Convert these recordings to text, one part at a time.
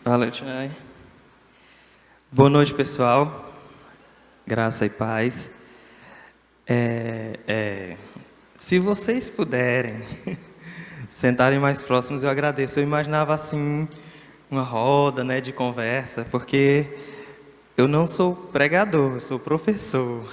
Valeu, Chay. Boa noite, pessoal. Graça e paz. Se vocês puderem sentarem mais próximos, eu agradeço. Eu imaginava assim uma roda, né, de conversa, porque eu não sou pregador, eu sou professor.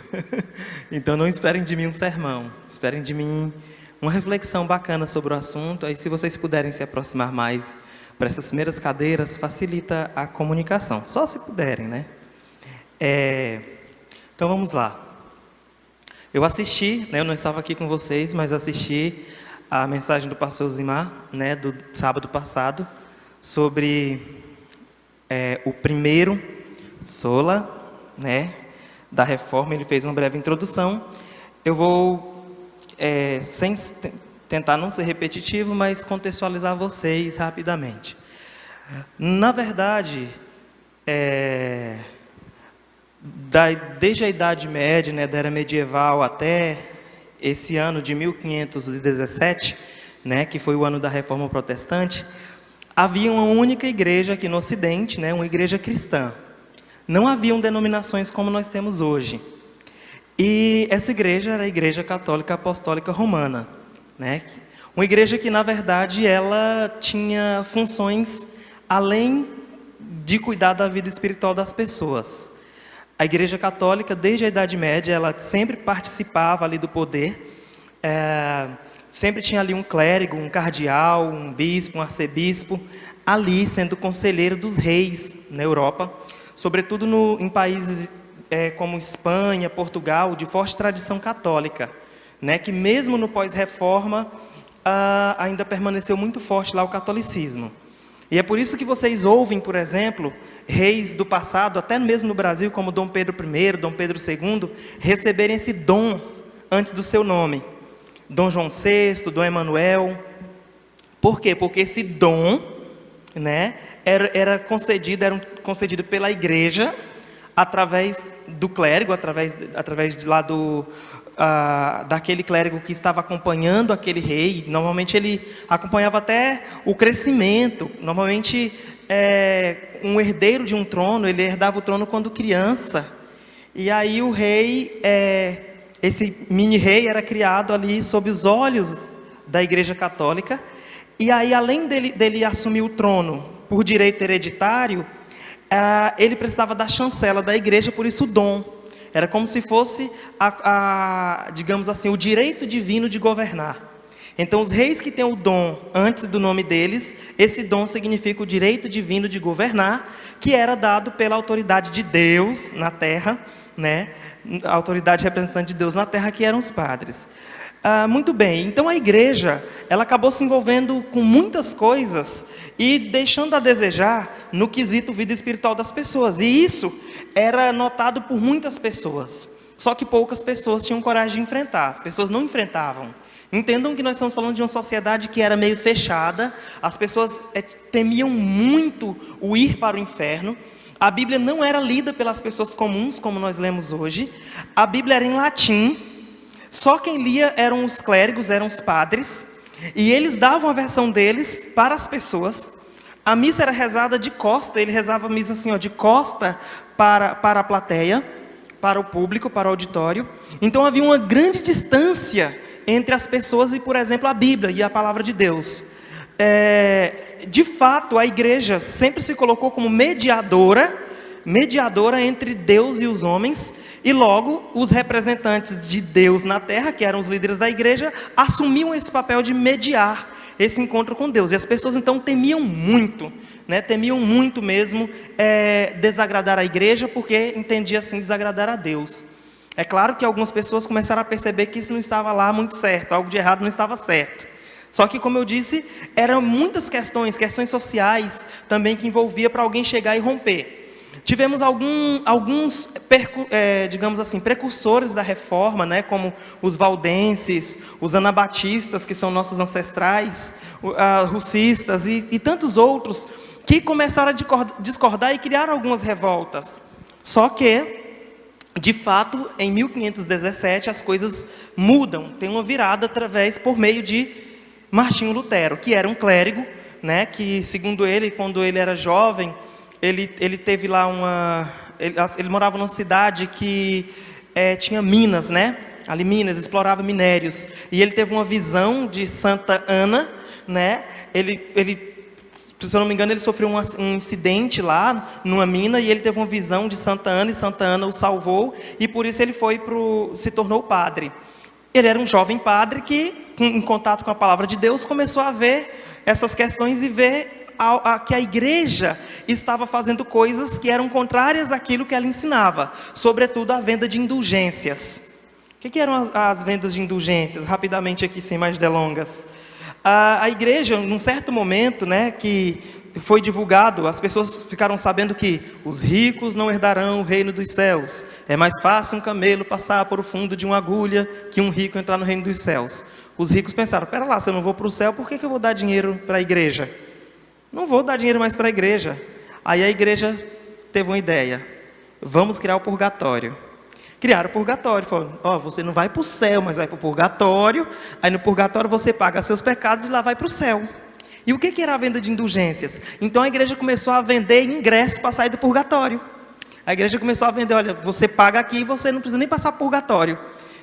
Então não esperem de mim um sermão, esperem de mim uma reflexão bacana sobre o assunto. Aí se vocês puderem se aproximar mais para essas primeiras cadeiras, facilita a comunicação. Só se puderem, né? Então vamos lá. Eu assisti, né, eu não estava aqui com vocês, mas assisti a mensagem do pastor Zimar, né, do sábado passado, sobre o primeiro sola, né, da reforma. Ele fez uma breve introdução. Eu vou, sem tentar não ser repetitivo, mas contextualizar vocês rapidamente. Na verdade, desde a Idade Média, né, da Era Medieval até esse ano de 1517, né, que foi o ano da Reforma Protestante, havia uma única igreja aqui no Ocidente, né, uma igreja cristã. Não haviam denominações como nós temos hoje. E essa igreja era a Igreja Católica Apostólica Romana, né? Uma igreja que, na verdade, ela tinha funções além de cuidar da vida espiritual das pessoas. A Igreja Católica, desde a Idade Média, ela sempre participava ali do poder. Sempre tinha ali um clérigo, um cardeal, um bispo, um arcebispo, ali sendo conselheiro dos reis na Europa, sobretudo em países como Espanha, Portugal, de forte tradição católica, né, que mesmo no pós-reforma ainda permaneceu muito forte lá o catolicismo. E é por isso que vocês ouvem, por exemplo, reis do passado, até mesmo no Brasil, como Dom Pedro I, Dom Pedro II, receberem esse dom antes do seu nome. Dom João VI, Dom Emanuel. Por quê? Porque esse dom, né, era concedido pela igreja, através do clérigo, através lá daquele clérigo que estava acompanhando aquele rei. Normalmente ele acompanhava até o crescimento. Normalmente um herdeiro de um trono, ele herdava o trono quando criança. E aí o rei, esse mini-rei era criado ali sob os olhos da Igreja Católica. E aí, além dele assumir o trono por direito hereditário, ele precisava da chancela da igreja, por isso o dom. Era como se fosse, digamos assim, o direito divino de governar. Então, os reis que têm o dom antes do nome deles, esse dom significa o direito divino de governar, que era dado pela autoridade de Deus na terra, né? A autoridade representante de Deus na terra, que eram os padres. Muito bem, então a igreja, ela acabou se envolvendo com muitas coisas e deixando a desejar no quesito vida espiritual das pessoas. E isso era notado por muitas pessoas, só que poucas pessoas tinham coragem de enfrentar. As pessoas não enfrentavam. Entendam que nós estamos falando de uma sociedade que era meio fechada. As pessoas temiam muito o ir para o inferno. A Bíblia não era lida pelas pessoas comuns, como nós lemos hoje. A Bíblia era em latim. Só quem lia eram os clérigos, eram os padres, e eles davam a versão deles para as pessoas. A missa era rezada de costa, ele rezava a missa assim, de costa para a plateia, para o público, para o auditório. Então havia uma grande distância entre as pessoas e, por exemplo, a Bíblia e a palavra de Deus. De fato, a igreja sempre se colocou como mediadora entre Deus e os homens, e logo os representantes de Deus na terra, que eram os líderes da igreja, assumiam esse papel de mediar esse encontro com Deus. E as pessoas então temiam muito, né? Temiam muito mesmo desagradar a igreja, porque entendia assim desagradar a Deus. É claro que algumas pessoas começaram a perceber que isso não estava lá muito certo, algo de errado não estava certo. Só que, como eu disse, eram muitas questões sociais também que envolvia para alguém chegar e romper. Tivemos alguns, digamos assim, precursores da reforma, né, como os valdenses, os anabatistas, que são nossos ancestrais, russistas e tantos outros, que começaram a discordar e criaram algumas revoltas. Só que, de fato, em 1517, as coisas mudam, tem uma virada por meio de Martinho Lutero, que era um clérigo, né, que segundo ele, quando ele era jovem, ele teve lá ele morava numa cidade que tinha minas, né? Ali Minas, explorava minérios. E ele teve uma visão de Santa Ana, né? Se eu não me engano, ele sofreu um incidente lá numa mina e ele teve uma visão de Santa Ana e Santa Ana o salvou e por isso ele se tornou padre. Ele era um jovem padre que, em contato com a palavra de Deus, começou a ver essas questões e ver que a igreja estava fazendo coisas que eram contrárias àquilo que ela ensinava, sobretudo a venda de indulgências. O que eram as vendas de indulgências? Rapidamente aqui, sem mais delongas. A igreja, num certo momento, né, que foi divulgado, as pessoas ficaram sabendo que os ricos não herdarão o reino dos céus. É mais fácil um camelo passar por o fundo de uma agulha que um rico entrar no reino dos céus. Os ricos pensaram, pera lá, se eu não vou para o céu, por que eu vou dar dinheiro para a igreja? Não vou dar dinheiro mais para a igreja. Aí a igreja teve uma ideia, vamos criar o purgatório. Criaram o purgatório, falaram, você não vai para o céu, mas vai para o purgatório, aí no purgatório você paga seus pecados e lá vai para o céu. E o que era a venda de indulgências? Então a igreja começou a vender ingressos para sair do purgatório. A igreja começou a vender, olha, você paga aqui e você não precisa nem passar purgatório.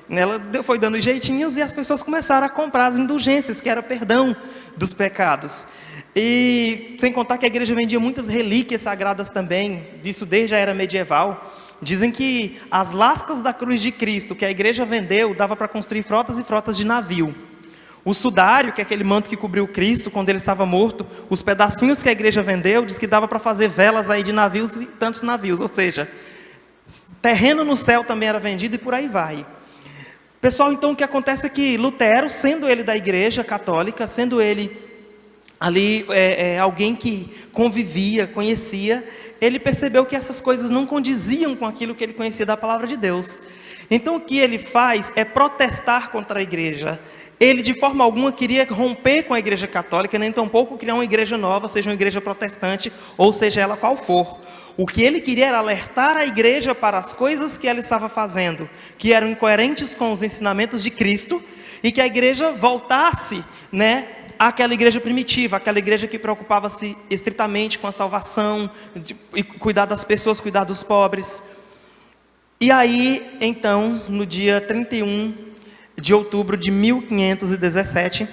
Ela foi dando jeitinhos e as pessoas começaram a comprar as indulgências, que era perdão dos pecados. E sem contar que a igreja vendia muitas relíquias sagradas também, disso desde a era medieval. Dizem que as lascas da cruz de Cristo que a igreja vendeu, dava para construir frotas e frotas de navio. O sudário, que é aquele manto que cobriu Cristo quando ele estava morto, os pedacinhos que a igreja vendeu, diz que dava para fazer velas aí de navios e tantos navios. Ou seja, terreno no céu também era vendido e por aí vai. Pessoal, então o que acontece é que Lutero, sendo ele da igreja católica, sendo ele ali alguém que convivia, conhecia, ele percebeu que essas coisas não condiziam com aquilo que ele conhecia da palavra de Deus. Então o que ele faz é protestar contra a igreja. Ele de forma alguma queria romper com a igreja católica, nem tampouco criar uma igreja nova, seja uma igreja protestante, ou seja ela qual for. O que ele queria era alertar a igreja para as coisas que ela estava fazendo, que eram incoerentes com os ensinamentos de Cristo, e que a igreja voltasse, né, àquela igreja primitiva, aquela igreja que preocupava-se estritamente com a salvação, e cuidar das pessoas, cuidar dos pobres. E aí, então, no dia 31 de outubro de 1517,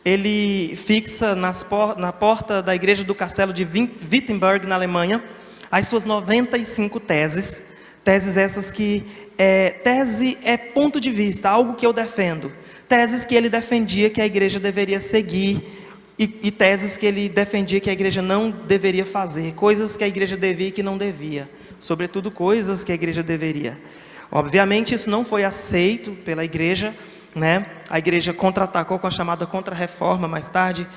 ele fixa na porta da igreja do castelo de Wittenberg, na Alemanha, as suas 95 teses. Teses essas que, tese é ponto de vista, algo que eu defendo. Teses que ele defendia que a igreja deveria seguir e teses que ele defendia que a igreja não deveria fazer, coisas que a igreja devia e que não devia, sobretudo coisas que a igreja deveria. Obviamente isso não foi aceito pela igreja, né? A igreja contra-atacou com a chamada contra-reforma mais tarde,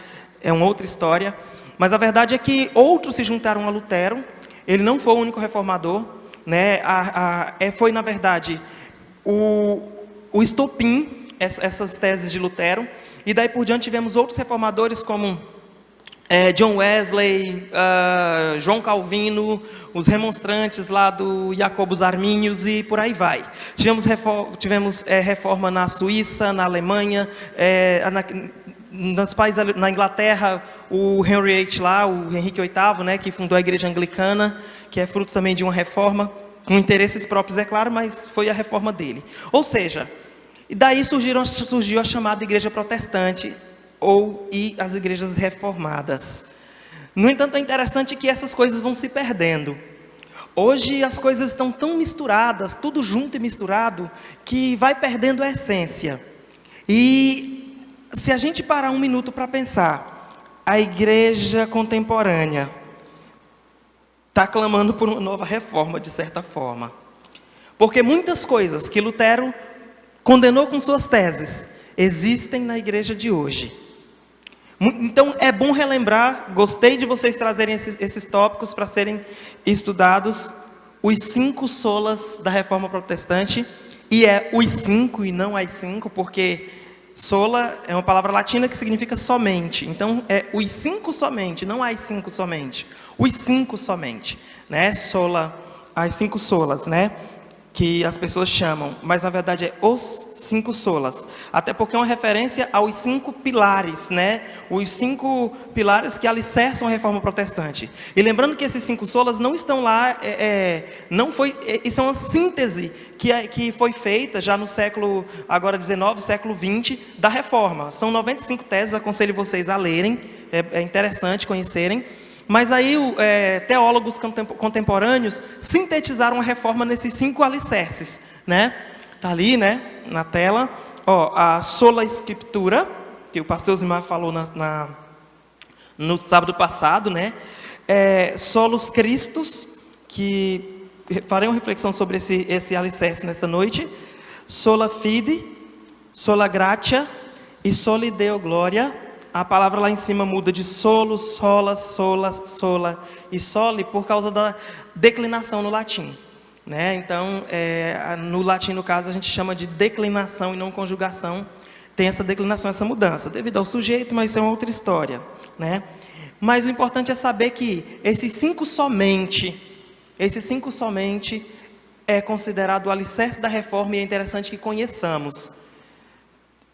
é uma outra história, mas a verdade é que outros se juntaram a Lutero. Ele não foi o único reformador, né? Foi na verdade o estopim, essas teses de Lutero, e daí por diante tivemos outros reformadores como John Wesley, João Calvino, os remonstrantes lá do Jacobus Arminius e por aí vai. Tivemos reforma na Suíça, na Alemanha, nos países, na Inglaterra, o Henry VIII lá, o Henrique VIII, né, que fundou a igreja anglicana, que é fruto também de uma reforma, com interesses próprios, é claro, mas foi a reforma dele. Ou seja, e daí surgiu a chamada igreja protestante, e as igrejas reformadas. No entanto, é interessante que essas coisas vão se perdendo. Hoje as coisas estão tão misturadas, tudo junto e misturado, que vai perdendo a essência. E se a gente parar um minuto para pensar, a igreja contemporânea está clamando por uma nova reforma, de certa forma. Porque muitas coisas que Lutero condenou com suas teses existem na igreja de hoje. Então é bom relembrar, gostei de vocês trazerem esses tópicos para serem estudados, os 5 solas da reforma protestante, e é os 5 e não as 5, porque sola é uma palavra latina que significa somente, então é os 5 somente, não as 5 somente, os 5 somente, né? Sola, as 5 solas, né? que as pessoas chamam, mas na verdade é os 5 solas, até porque é uma referência aos 5 pilares, né? Os 5 pilares que alicerçam a reforma protestante. E lembrando que esses 5 solas não estão lá, não foi, isso é uma síntese que foi feita já no século, agora 19, século 20, da reforma. São 95 teses, aconselho vocês a lerem, é interessante conhecerem. Mas aí teólogos contemporâneos sintetizaram a reforma nesses 5 alicerces, né? Tá ali, né, na tela, a sola escritura, que o pastor Zimar falou no sábado passado, né? Solos Christus, que farei uma reflexão sobre esse alicerce nesta noite. Sola fide, sola gratia e soli deo gloria. A palavra lá em cima muda de solo, sola, sola, sola e soli por causa da declinação no latim, né? Então, no latim, no caso, a gente chama de declinação e não conjugação. Tem essa declinação, essa mudança, devido ao sujeito, mas isso é uma outra história, né? Mas o importante é saber que esses 5 somente é considerado o alicerce da reforma e é interessante que conheçamos.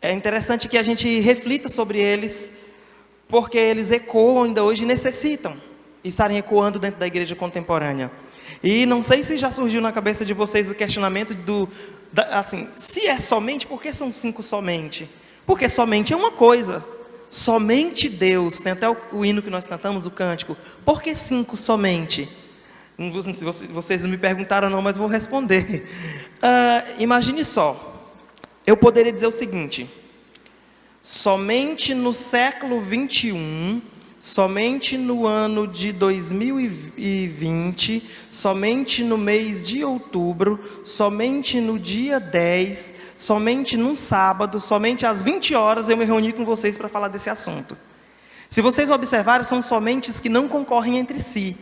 É interessante que a gente reflita sobre eles, porque eles ecoam ainda hoje e necessitam estarem ecoando dentro da igreja contemporânea. E não sei se já surgiu na cabeça de vocês o questionamento assim, se é somente, por que são 5 somente? Porque somente é uma coisa, somente Deus. Tem até o hino que nós cantamos, o cântico. Por que 5 somente? Se vocês não me perguntaram não, mas vou responder. Imagine só. Eu poderia dizer o seguinte: somente no século 21, somente no ano de 2020, somente no mês de outubro, somente no dia 10, somente num sábado, somente às 20 horas eu me reuni com vocês para falar desse assunto. Se vocês observarem, são somentes que não concorrem entre si.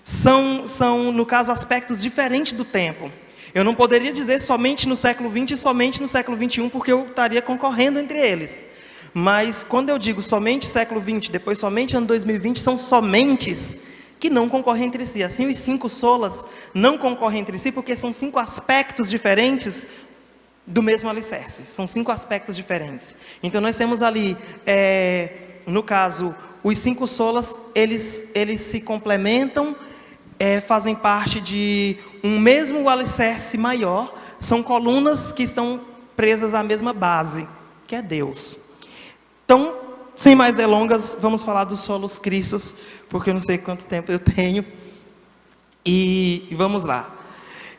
São, no caso, aspectos diferentes do tempo. Eu não poderia dizer somente no século 20 e somente no século 21, porque eu estaria concorrendo entre eles. Mas quando eu digo somente século 20, depois somente ano 2020, são somentes que não concorrem entre si. Assim, os 5 solas não concorrem entre si, porque são 5 aspectos diferentes do mesmo alicerce. São 5 aspectos diferentes. Então nós temos ali, no caso, os 5 solas, eles se complementam, fazem parte de um mesmo alicerce maior, são colunas que estão presas à mesma base, que é Deus. Então, sem mais delongas, vamos falar dos solos Cristos, porque eu não sei quanto tempo eu tenho, e vamos lá.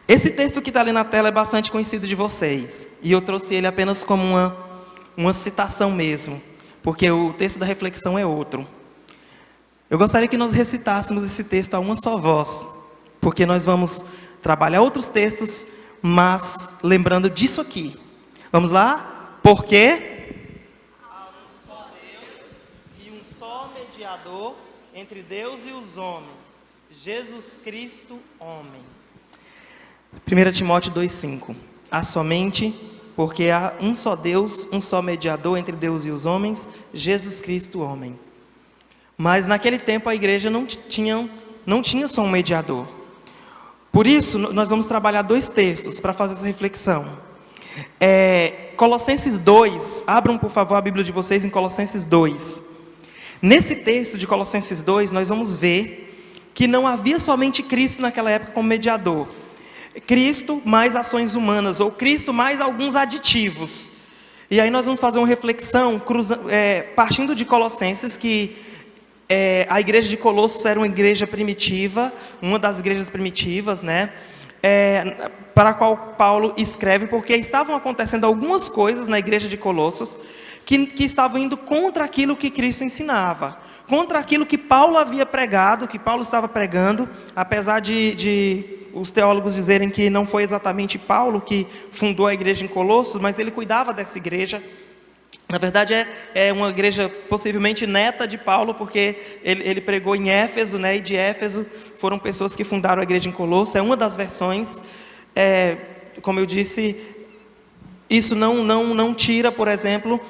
Esse texto que está ali na tela é bastante conhecido de vocês, e eu trouxe ele apenas como uma citação mesmo, porque o texto da reflexão é outro. Eu gostaria que nós recitássemos esse texto a uma só voz, porque nós vamos trabalhar outros textos, mas lembrando disso aqui. Vamos lá? Porque há um só Deus e um só mediador entre Deus e os homens, Jesus Cristo, homem. 1 Timóteo 2,5. Há somente, porque há um só Deus, um só mediador entre Deus e os homens, Jesus Cristo, homem. Mas naquele tempo a igreja não tinha só um mediador. Por isso, nós vamos trabalhar 2 textos para fazer essa reflexão. Colossenses 2, abram por favor a Bíblia de vocês em Colossenses 2. Nesse texto de Colossenses 2, nós vamos ver que não havia somente Cristo naquela época como mediador. Cristo mais ações humanas, ou Cristo mais alguns aditivos. E aí nós vamos fazer uma reflexão, partindo de Colossenses, que a igreja de Colossos era uma igreja primitiva, uma das igrejas primitivas, né? Para a qual Paulo escreve, porque estavam acontecendo algumas coisas na igreja de Colossos que estavam indo contra aquilo que Cristo ensinava, contra aquilo que Paulo havia pregado, que Paulo estava pregando, apesar de os teólogos dizerem que não foi exatamente Paulo que fundou a igreja em Colossos, mas ele cuidava dessa igreja. Na verdade é uma igreja possivelmente neta de Paulo, porque ele pregou em Éfeso, né? E de Éfeso foram pessoas que fundaram a igreja em Colossos. É uma das versões. Como eu disse, isso não tira, por exemplo,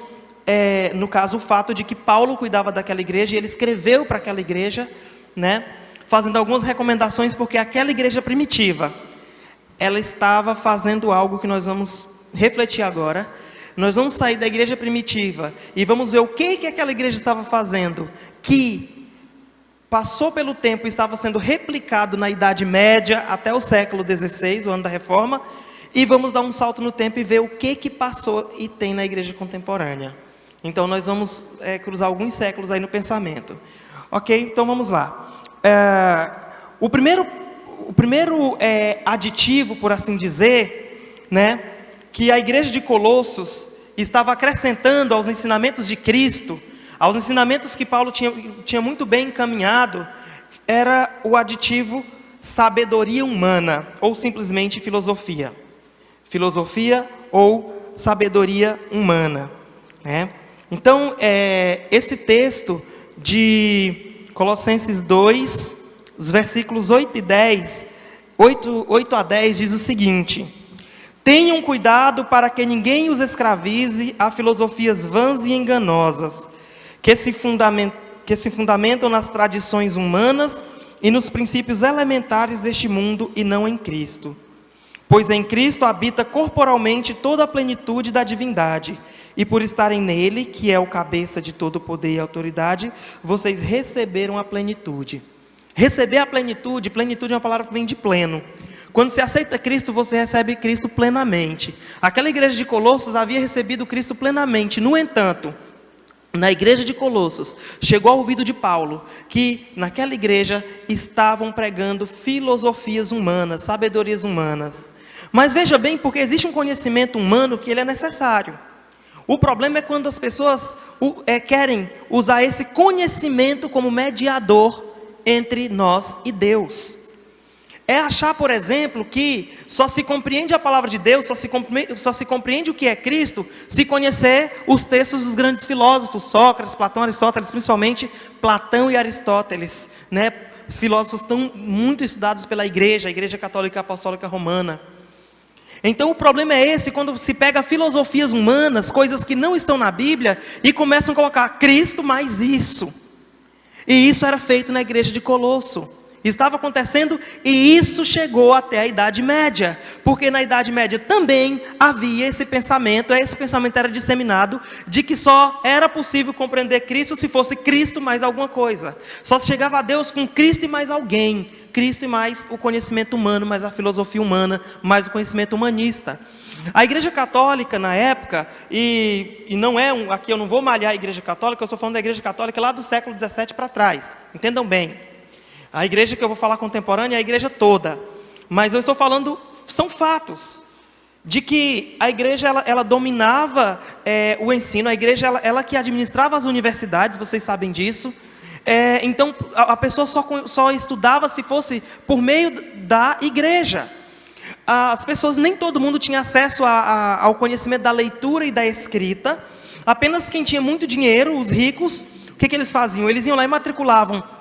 no caso o fato de que Paulo cuidava daquela igreja e ele escreveu para aquela igreja, né? Fazendo algumas recomendações, porque aquela igreja primitiva ela estava fazendo algo que nós vamos refletir agora. Nós vamos sair da igreja primitiva e vamos ver o que aquela igreja estava fazendo, que passou pelo tempo e estava sendo replicado na Idade Média até o século XVI, o ano da Reforma, e vamos dar um salto no tempo e ver o que passou e tem na igreja contemporânea. Então nós vamos cruzar alguns séculos aí no pensamento. Ok? Então vamos lá. O primeiro aditivo, por assim dizer, né, que a igreja de Colossos estava acrescentando aos ensinamentos de Cristo, aos ensinamentos que Paulo tinha muito bem encaminhado, era o aditivo sabedoria humana, ou simplesmente filosofia. Filosofia ou sabedoria humana, né? Então, esse texto de Colossenses 2, os versículos 8 a 10, diz o seguinte: tenham cuidado para que ninguém os escravize a filosofias vãs e enganosas, que se fundamentam nas tradições humanas e nos princípios elementares deste mundo e não em Cristo. Pois em Cristo habita corporalmente toda a plenitude da divindade, e por estarem nele, que é o cabeça de todo poder e autoridade, vocês receberam a plenitude. Receber a plenitude é uma palavra que vem de pleno. Quando você aceita Cristo, você recebe Cristo plenamente. Aquela igreja de Colossos havia recebido Cristo plenamente. No entanto, na igreja de Colossos, chegou ao ouvido de Paulo que naquela igreja estavam pregando filosofias humanas, sabedorias humanas. Mas veja bem, porque existe um conhecimento humano que ele é necessário. O problema é quando as pessoas querem usar esse conhecimento como mediador entre nós e Deus. É achar, por exemplo, que só se compreende a palavra de Deus, só se compreende o que é Cristo, se conhecer os textos dos grandes filósofos, Sócrates, Platão, Aristóteles, principalmente Platão e Aristóteles, né? Os filósofos estão muito estudados pela igreja, a Igreja Católica Apostólica Romana. Então o problema é esse, quando se pega filosofias humanas, coisas que não estão na Bíblia, e começam a colocar Cristo mais isso. E isso era feito na igreja de Colosso. Estava acontecendo, e isso chegou até a Idade Média, porque na Idade Média também havia esse pensamento era disseminado, de que só era possível compreender Cristo se fosse Cristo mais alguma coisa. Só se chegava a Deus com Cristo e mais alguém, Cristo e mais o conhecimento humano, mais a filosofia humana, mais o conhecimento humanista. A igreja católica na época, e não aqui eu não vou malhar a igreja católica, eu estou falando da igreja católica lá do século XVII para trás, entendam bem. A igreja que eu vou falar contemporânea é a igreja toda, mas eu estou falando, são fatos, de que a igreja ela dominava o ensino, a igreja ela que administrava as universidades, vocês sabem disso. Então a pessoa só estudava se fosse por meio da igreja. As pessoas, nem todo mundo tinha acesso ao conhecimento da leitura e da escrita, apenas quem tinha muito dinheiro, os ricos, o que eles faziam? Eles iam lá e matriculavam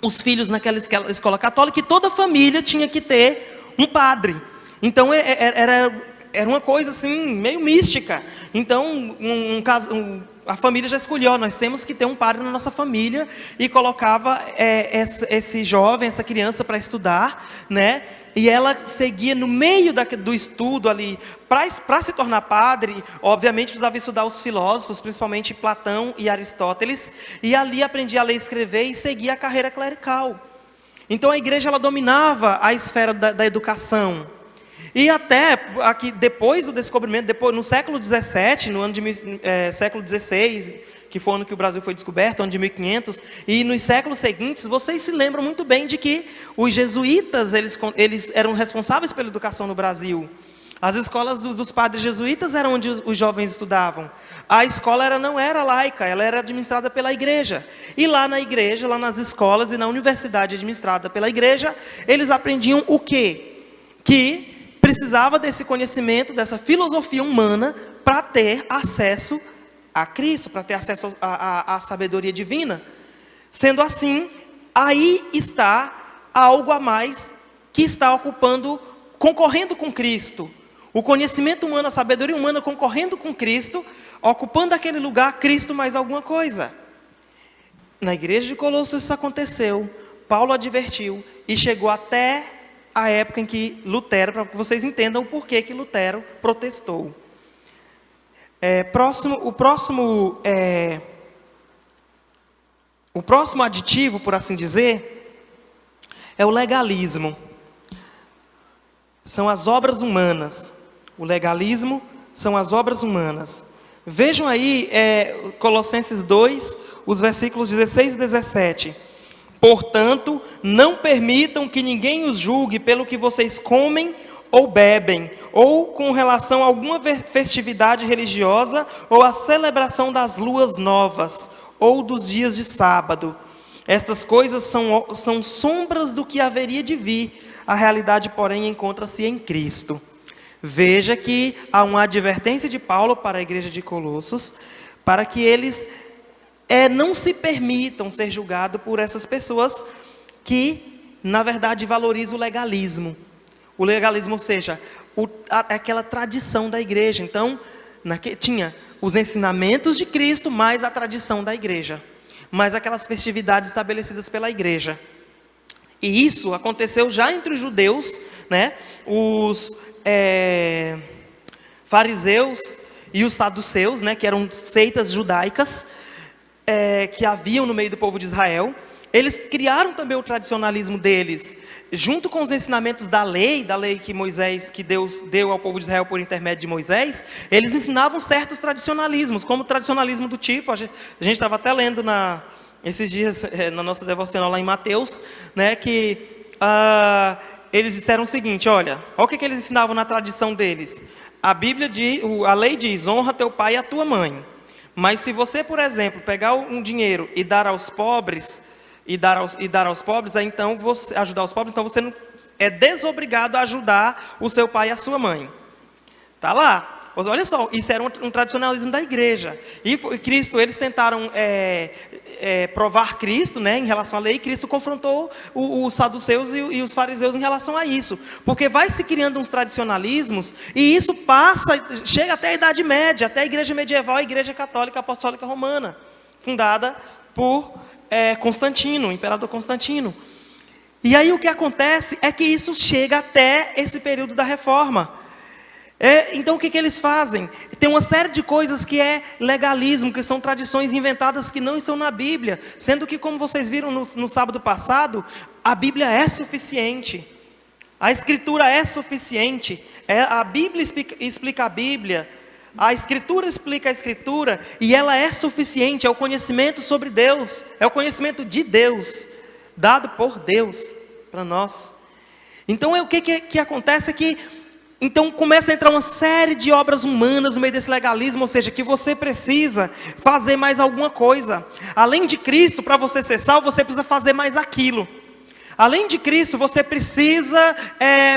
os filhos naquela escola católica, e toda a família tinha que ter um padre. Então era uma coisa assim, meio mística. Então a família já escolheu, nós temos que ter um padre na nossa família, e colocava esse jovem, essa criança para estudar, né? E ela seguia no meio do estudo ali, para se tornar padre, obviamente precisava estudar os filósofos, principalmente Platão e Aristóteles, e ali aprendia a ler e escrever e seguia a carreira clerical. Então a igreja ela dominava a esfera da educação. E até aqui, depois do descobrimento, no século XVII, no ano século XVI, que foi o ano que o Brasil foi descoberto, ano de 1500, e nos séculos seguintes, vocês se lembram muito bem de que os jesuítas, eles eram responsáveis pela educação no Brasil. As escolas dos padres jesuítas eram onde os jovens estudavam. A escola não era laica, ela era administrada pela igreja. E lá na igreja, lá nas escolas e na universidade administrada pela igreja, eles aprendiam o quê? Que precisava desse conhecimento, dessa filosofia humana, para ter acesso a Cristo, para ter acesso à sabedoria divina. Sendo assim, aí está algo a mais que está concorrendo com Cristo. O conhecimento humano, a sabedoria humana concorrendo com Cristo, ocupando aquele lugar, Cristo mais alguma coisa. Na igreja de Colossos isso aconteceu. Paulo advertiu e chegou até a época em que Lutero, para que vocês entendam o porquê que Lutero protestou. O próximo aditivo, por assim dizer, é o legalismo. São as obras humanas. O legalismo são as obras humanas. Vejam aí, Colossenses 2, os versículos 16 e 17. Portanto, não permitam que ninguém os julgue pelo que vocês comem ou bebem, ou com relação a alguma festividade religiosa, ou a celebração das luas novas, ou dos dias de sábado. Estas coisas são sombras do que haveria de vir. A realidade, porém, encontra-se em Cristo. Veja que há uma advertência de Paulo para a igreja de Colossos, para que eles não se permitam ser julgados por essas pessoas que, na verdade, valorizam o legalismo. O legalismo, ou seja, aquela tradição da igreja. Então, tinha os ensinamentos de Cristo, mais a tradição da igreja, mais aquelas festividades estabelecidas pela igreja. E isso aconteceu já entre os judeus, né? Os fariseus e os saduceus, né? Que eram seitas judaicas, que haviam no meio do povo de Israel. Eles criaram também o tradicionalismo deles, junto com os ensinamentos da lei que Deus deu ao povo de Israel por intermédio de Moisés. Eles ensinavam certos tradicionalismos, como o tradicionalismo do tipo, a gente estava até lendo esses dias, na nossa devocional lá em Mateus, né, que eles disseram o seguinte: olha o que eles ensinavam na tradição deles. A lei diz: honra teu pai e a tua mãe. Mas se você, por exemplo, pegar um dinheiro e dar aos pobres, aí então você ajudar os pobres, então você não é desobrigado a ajudar o seu pai e a sua mãe. Tá lá. Mas olha só, isso era um tradicionalismo da igreja. E Cristo, eles tentaram provar Cristo, né, em relação à lei. Cristo confrontou os saduceus e os fariseus em relação a isso. Porque vai se criando uns tradicionalismos, e isso chega até a Idade Média, até a igreja medieval, a igreja católica apostólica romana, fundada por Constantino, o imperador Constantino. E aí o que acontece é que isso chega até esse período da Reforma. Então o que eles fazem? Tem uma série de coisas que é legalismo, que são tradições inventadas que não estão na Bíblia, sendo que, como vocês viram no sábado passado, a Bíblia é suficiente, a Escritura é suficiente, a Bíblia explica a Bíblia, a Escritura explica a Escritura, e ela é suficiente. É o conhecimento sobre Deus, é o conhecimento de Deus, dado por Deus para nós. Então o que acontece é que então começa a entrar uma série de obras humanas no meio desse legalismo, ou seja, que você precisa fazer mais alguma coisa. Além de Cristo, para você ser salvo, você precisa fazer mais aquilo. Além de Cristo, você precisa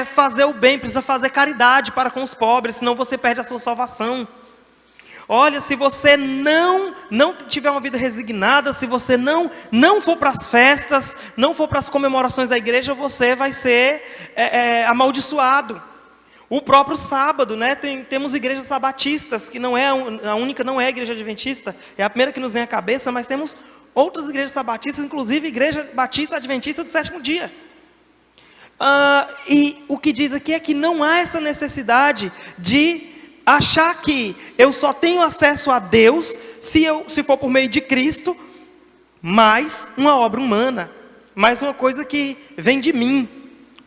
fazer o bem, precisa fazer caridade para com os pobres, senão você perde a sua salvação. Olha, se você não tiver uma vida resignada, se você não for para as festas, não for para as comemorações da igreja, você vai ser amaldiçoado. O próprio sábado, né? Temos igrejas sabatistas, que não é a única, não é a igreja adventista, é a primeira que nos vem à cabeça, mas temos outras igrejas sabatistas, inclusive igreja batista adventista do sétimo dia. E o que diz aqui é que não há essa necessidade de achar que eu só tenho acesso a Deus se for por meio de Cristo, mais uma obra humana, mais uma coisa que vem de mim.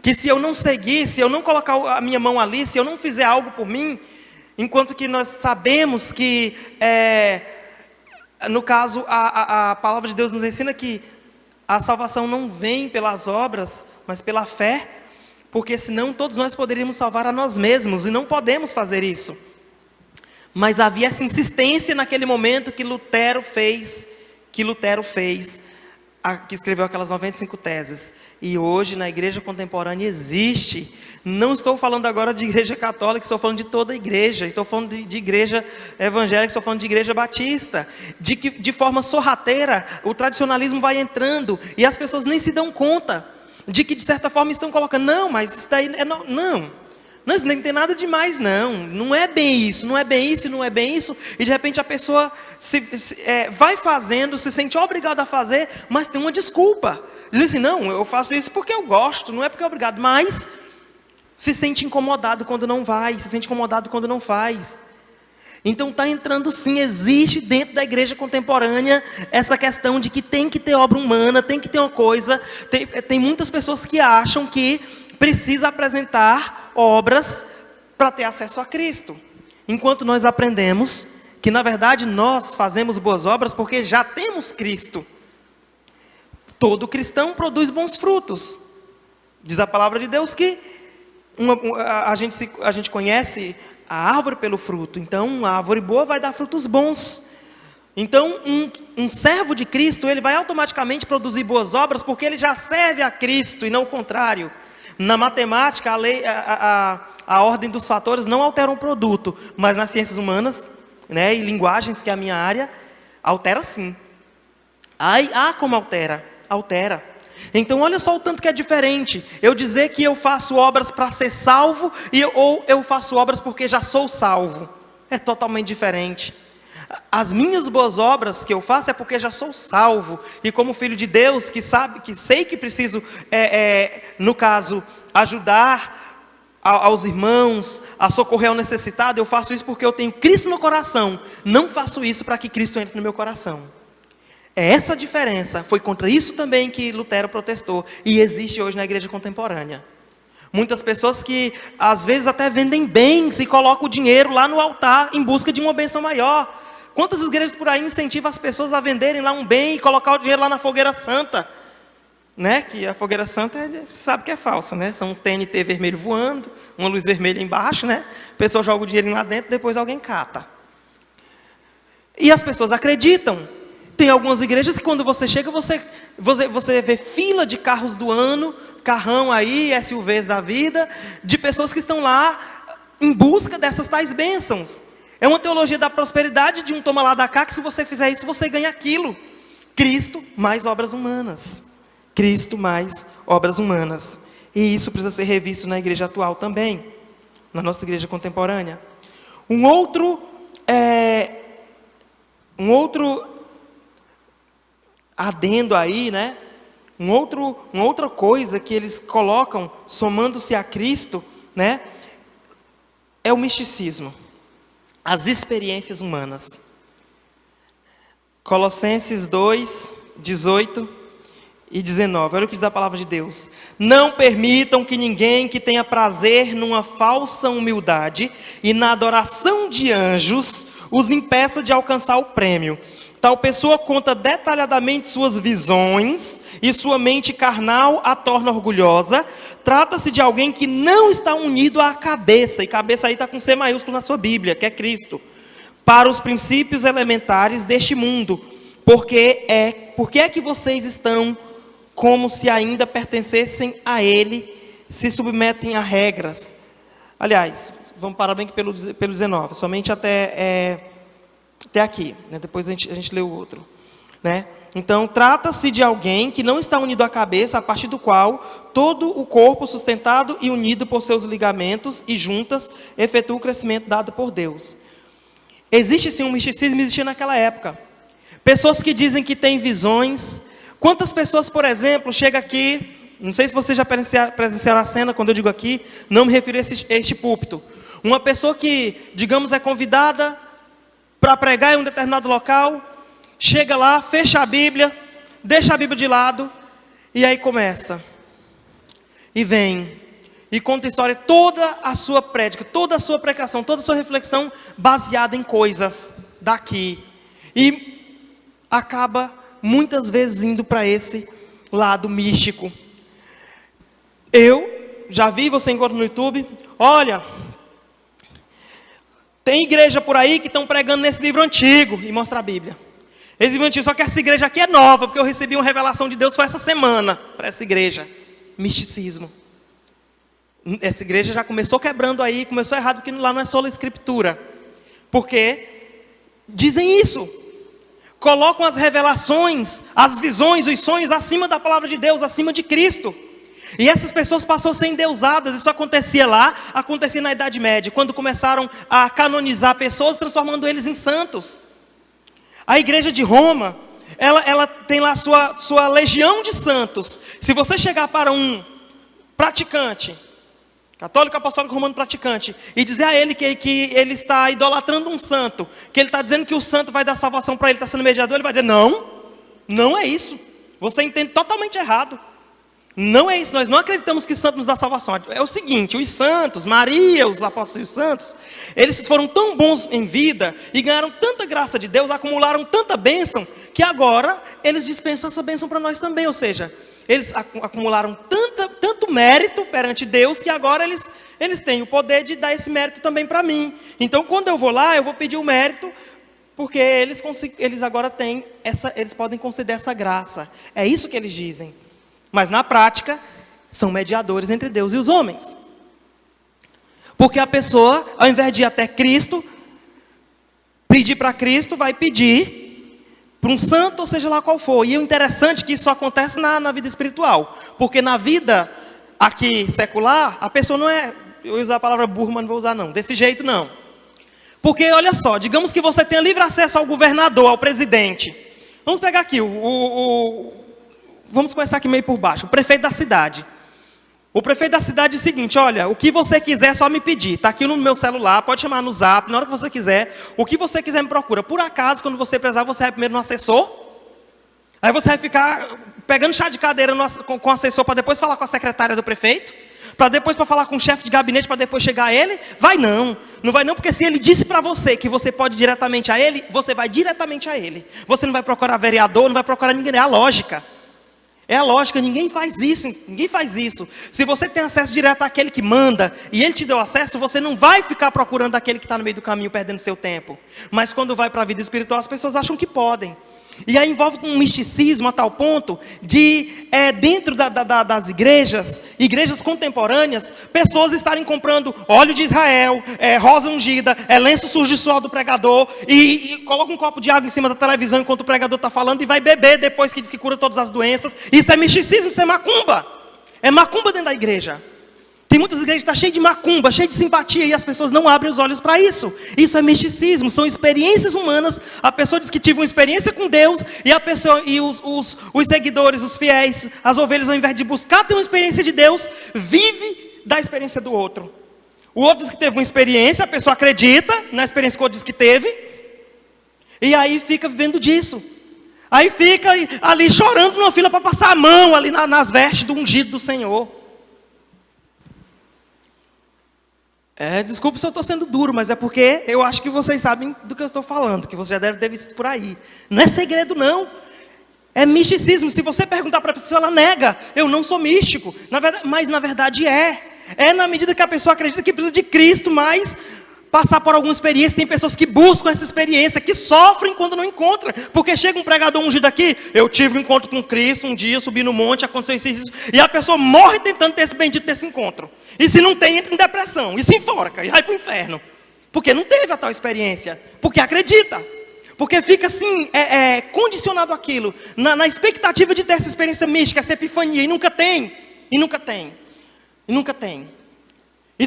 Que se eu não seguir, se eu não colocar a minha mão ali, se eu não fizer algo por mim, enquanto que nós sabemos que, no caso, a palavra de Deus nos ensina que a salvação não vem pelas obras, mas pela fé, porque senão todos nós poderíamos salvar a nós mesmos, e não podemos fazer isso. Mas havia essa insistência naquele momento que Lutero fez, que escreveu aquelas 95 teses. E hoje na igreja contemporânea existe, não estou falando agora de igreja católica, estou falando de toda a igreja, estou falando de igreja evangélica, estou falando de igreja batista, de que de forma sorrateira o tradicionalismo vai entrando, e as pessoas nem se dão conta, de que de certa forma estão colocando, não, mas isso daí Não, isso nem tem nada demais, não. Não é bem isso, não é bem isso, não é bem isso. E de repente a pessoa vai fazendo, se sente obrigada a fazer, mas tem uma desculpa. Diz assim, não, eu faço isso porque eu gosto, não é porque é obrigado. Mas se sente incomodado quando não vai, se sente incomodado quando não faz. Então está entrando sim, existe dentro da igreja contemporânea essa questão de que tem que ter obra humana, tem que ter uma coisa. Tem muitas pessoas que acham que precisa apresentar obras para ter acesso a Cristo. Enquanto nós aprendemos que na verdade nós fazemos boas obras porque já temos Cristo. Todo cristão produz bons frutos. Diz a palavra de Deus que a gente conhece a árvore pelo fruto. Então, a árvore boa vai dar frutos bons. Então, um servo de Cristo, ele vai automaticamente produzir boas obras, porque ele já serve a Cristo, e não o contrário. Na matemática, a ordem dos fatores não altera um produto, mas nas ciências humanas, né, e linguagens, que é a minha área, altera sim. Como altera? Altera. Então olha só o tanto que é diferente eu dizer que eu faço obras para ser salvo ou eu faço obras porque já sou salvo. É totalmente diferente. As minhas boas obras que eu faço é porque já sou salvo, e como filho de Deus que sei que preciso no caso ajudar aos irmãos, a socorrer ao necessitado. Eu faço isso porque eu tenho Cristo no coração, não faço isso para que Cristo entre no meu coração. É essa a diferença. Foi contra isso também que Lutero protestou, e existe hoje na igreja contemporânea. Muitas pessoas que às vezes até vendem bens e colocam o dinheiro lá no altar em busca de uma bênção maior. Quantas igrejas por aí incentivam as pessoas a venderem lá um bem e colocar o dinheiro lá na fogueira santa? Né? Que a fogueira santa sabe que é falsa, né? São uns TNT vermelho voando, uma luz vermelha embaixo, né? A pessoa joga o dinheiro lá dentro, depois alguém cata. E as pessoas acreditam. Tem algumas igrejas que quando você chega, você vê fila de carros do ano, carrão aí, SUVs da vida, de pessoas que estão lá em busca dessas tais bênçãos. É uma teologia da prosperidade, de um toma lá da cá, que se você fizer isso, você ganha aquilo. Cristo mais obras humanas. Cristo mais obras humanas. E isso precisa ser revisto na igreja atual também, na nossa igreja contemporânea. Um outro adendo aí, né? Uma outra coisa que eles colocam, somando-se a Cristo, né? É o misticismo, as experiências humanas. Colossenses 2, 18 e 19, olha o que diz a palavra de Deus. Não permitam que ninguém que tenha prazer numa falsa humildade e na adoração de anjos os impeça de alcançar o prêmio. Tal pessoa conta detalhadamente suas visões e sua mente carnal a torna orgulhosa. Trata-se de alguém que não está unido à cabeça, e cabeça aí está com C maiúsculo na sua Bíblia, que é Cristo, para os princípios elementares deste mundo. Porque é que vocês estão como se ainda pertencessem a Ele, se submetem a regras. Aliás, vamos parar bem aqui pelo 19, somente até aqui, né? Depois a gente lê o outro, né? Então, trata-se de alguém que não está unido à cabeça, a partir do qual todo o corpo, sustentado e unido por seus ligamentos e juntas, efetua o crescimento dado por Deus. Existe sim um misticismo, existia naquela época. Pessoas que dizem que têm visões. Quantas pessoas, por exemplo, chegam aqui, não sei se vocês já presenciaram a cena, quando eu digo aqui, não me refiro a este púlpito. Uma pessoa que, digamos, é convidada para pregar em um determinado local, chega lá, fecha a Bíblia, deixa a Bíblia de lado, e aí começa. E vem, e conta a história, toda a sua prédica, toda a sua pregação, toda a sua reflexão, baseada em coisas daqui. E acaba, muitas vezes, indo para esse lado místico. Eu já vi, você encontra no YouTube, olha, tem igreja por aí que estão pregando nesse livro antigo, e mostra a Bíblia. Esse livro antigo, só que essa igreja aqui é nova, porque eu recebi uma revelação de Deus, foi essa semana, para essa igreja. Misticismo. Essa igreja já começou quebrando aí, começou errado, porque lá não é só a escritura. Porque dizem isso. Colocam as revelações, as visões, os sonhos acima da palavra de Deus, acima de Cristo. E essas pessoas passaram a ser endeusadas. Isso acontecia lá, acontecia na Idade Média, quando começaram a canonizar pessoas, transformando eles em santos. A igreja de Roma, ela tem lá sua legião de santos. Se você chegar para um praticante, católico apostólico romano praticante, e dizer a ele que ele está idolatrando um santo, que ele está dizendo que o santo vai dar salvação para ele, está sendo mediador, ele vai dizer, não é isso. Você entende totalmente errado. Não é isso, nós não acreditamos que santo nos dá salvação. É o seguinte, os santos, Maria, os apóstolos e os santos, eles foram tão bons em vida e ganharam tanta graça de Deus, acumularam tanta bênção, que agora eles dispensam essa bênção para nós também. Ou seja, eles acumularam tanto mérito perante Deus, que agora eles têm o poder de dar esse mérito também para mim. Então quando eu vou lá, eu vou pedir o mérito, porque eles agora têm eles podem conceder essa graça. É isso que eles dizem. Mas na prática, são mediadores entre Deus e os homens. Porque a pessoa, ao invés de ir até Cristo, pedir para Cristo, vai pedir para um santo, ou seja lá qual for. E o interessante é que isso acontece na vida espiritual. Porque na vida aqui secular, a pessoa não é, eu vou usar a palavra burro, mas não vou usar não, desse jeito não. Porque olha só, digamos que você tenha livre acesso ao governador, ao presidente. Vamos pegar aqui vamos começar aqui meio por baixo. O prefeito da cidade. O prefeito da cidade diz o seguinte, olha, o que você quiser é só me pedir. Está aqui no meu celular, pode chamar no zap, na hora que você quiser. O que você quiser me procura. Por acaso, quando você precisar, você vai primeiro no assessor. Aí você vai ficar pegando chá de cadeira com o assessor para depois falar com a secretária do prefeito. Para depois para falar com o chefe de gabinete, para depois chegar a ele. Não vai não, porque se ele disse para você que você pode ir diretamente a ele, você vai diretamente a ele. Você não vai procurar vereador, não vai procurar ninguém, é a lógica. É a lógica, ninguém faz isso. Se você tem acesso direto àquele que manda, e ele te deu acesso, você não vai ficar procurando aquele que está no meio do caminho, perdendo seu tempo. Mas quando vai para a vida espiritual, as pessoas acham que podem. E aí envolve um misticismo a tal ponto de, dentro das igrejas contemporâneas, pessoas estarem comprando óleo de Israel, rosa ungida, lenço sujo de suor do pregador, e coloca um copo de água em cima da televisão enquanto o pregador está falando, e vai beber depois que diz que cura todas as doenças. Isso é misticismo, isso é macumba. É macumba dentro da igreja. Tem muitas igrejas que estão cheias de macumba, cheias de simpatia, e as pessoas não abrem os olhos para isso. Isso é misticismo, são experiências humanas. A pessoa diz que tive uma experiência com Deus, e a pessoa, e os seguidores, os fiéis, as ovelhas, ao invés de buscar ter uma experiência de Deus, vive da experiência do outro. O outro diz que teve uma experiência, a pessoa acredita na experiência que o outro diz que teve, e aí fica vivendo disso. Aí fica ali chorando numa fila para passar a mão ali nas vestes do ungido do Senhor. Desculpe se eu estou sendo duro, mas é porque eu acho que vocês sabem do que eu estou falando, que você já deve ter visto por aí. Não é segredo não, é misticismo. Se você perguntar para a pessoa, ela nega, eu não sou místico, mas na verdade é na medida que a pessoa acredita que precisa de Cristo, mas passar por alguma experiência. Tem pessoas que buscam essa experiência, que sofrem quando não encontram, porque chega um pregador ungido aqui, eu tive um encontro com Cristo, um dia subi no monte, aconteceu isso, e a pessoa morre tentando ter esse bendito desse encontro, e se não tem, entra em depressão, e se enforca, e vai para o inferno, porque não teve a tal experiência, porque acredita, porque fica assim, condicionado àquilo, na expectativa de ter essa experiência mística, essa epifania, e nunca tem. E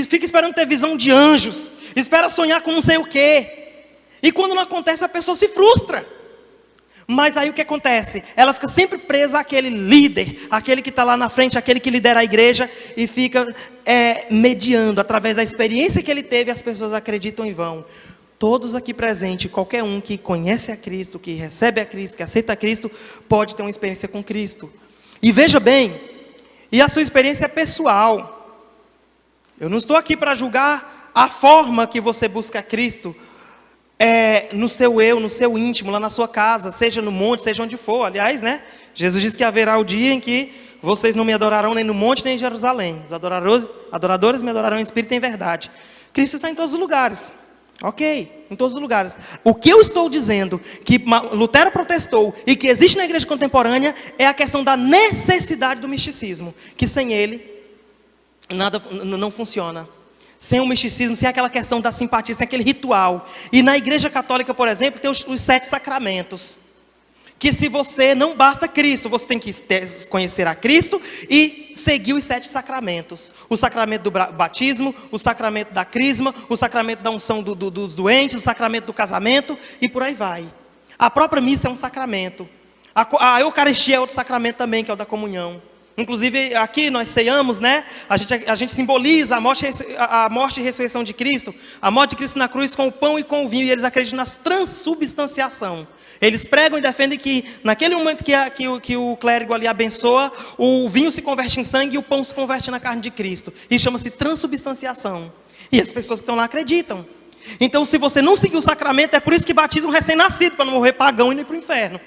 fica esperando ter visão de anjos, espera sonhar com não sei o quê, e quando não acontece a pessoa se frustra. Mas aí o que acontece? Ela fica sempre presa àquele líder, aquele que está lá na frente, aquele que lidera a igreja, e fica mediando, através da experiência que ele teve, as pessoas acreditam e vão. Todos aqui presentes, qualquer um que conhece a Cristo, que recebe a Cristo, que aceita a Cristo, pode ter uma experiência com Cristo. E veja bem, e a sua experiência é pessoal. Eu não estou aqui para julgar a forma que você busca Cristo, no seu eu, no seu íntimo, lá na sua casa, seja no monte, seja onde for. Aliás, Jesus disse que haverá o dia em que vocês não me adorarão nem no monte, nem em Jerusalém. Os adoradores me adorarão em espírito e em verdade. Cristo está em todos os lugares. Ok, em todos os lugares. O que eu estou dizendo, que Lutero protestou e que existe na igreja contemporânea, é a questão da necessidade do misticismo, que sem ele nada não funciona. Sem o misticismo, sem aquela questão da simpatia, sem aquele ritual. E na igreja católica, por exemplo, tem os 7 sacramentos. Que se você não basta Cristo, você tem que conhecer a Cristo e e seguir os 7 sacramentos. O sacramento do batismo, o sacramento da crisma, o sacramento da unção dos doentes, o sacramento do casamento e por aí vai. A própria missa é um sacramento. A Eucaristia é outro sacramento também, que é o da comunhão. Inclusive aqui nós ceiamos, né? A gente simboliza a morte e ressurreição de Cristo. A morte de Cristo na cruz com o pão e com o vinho. E eles acreditam na transubstanciação. Eles pregam e defendem que naquele momento que o clérigo ali abençoa, o vinho se converte em sangue e o pão se converte na carne de Cristo. Isso chama-se transubstanciação. E as pessoas que estão lá acreditam. Então, se você não seguir o sacramento, é por isso que batizam um recém-nascido, para não morrer pagão e não ir para o inferno.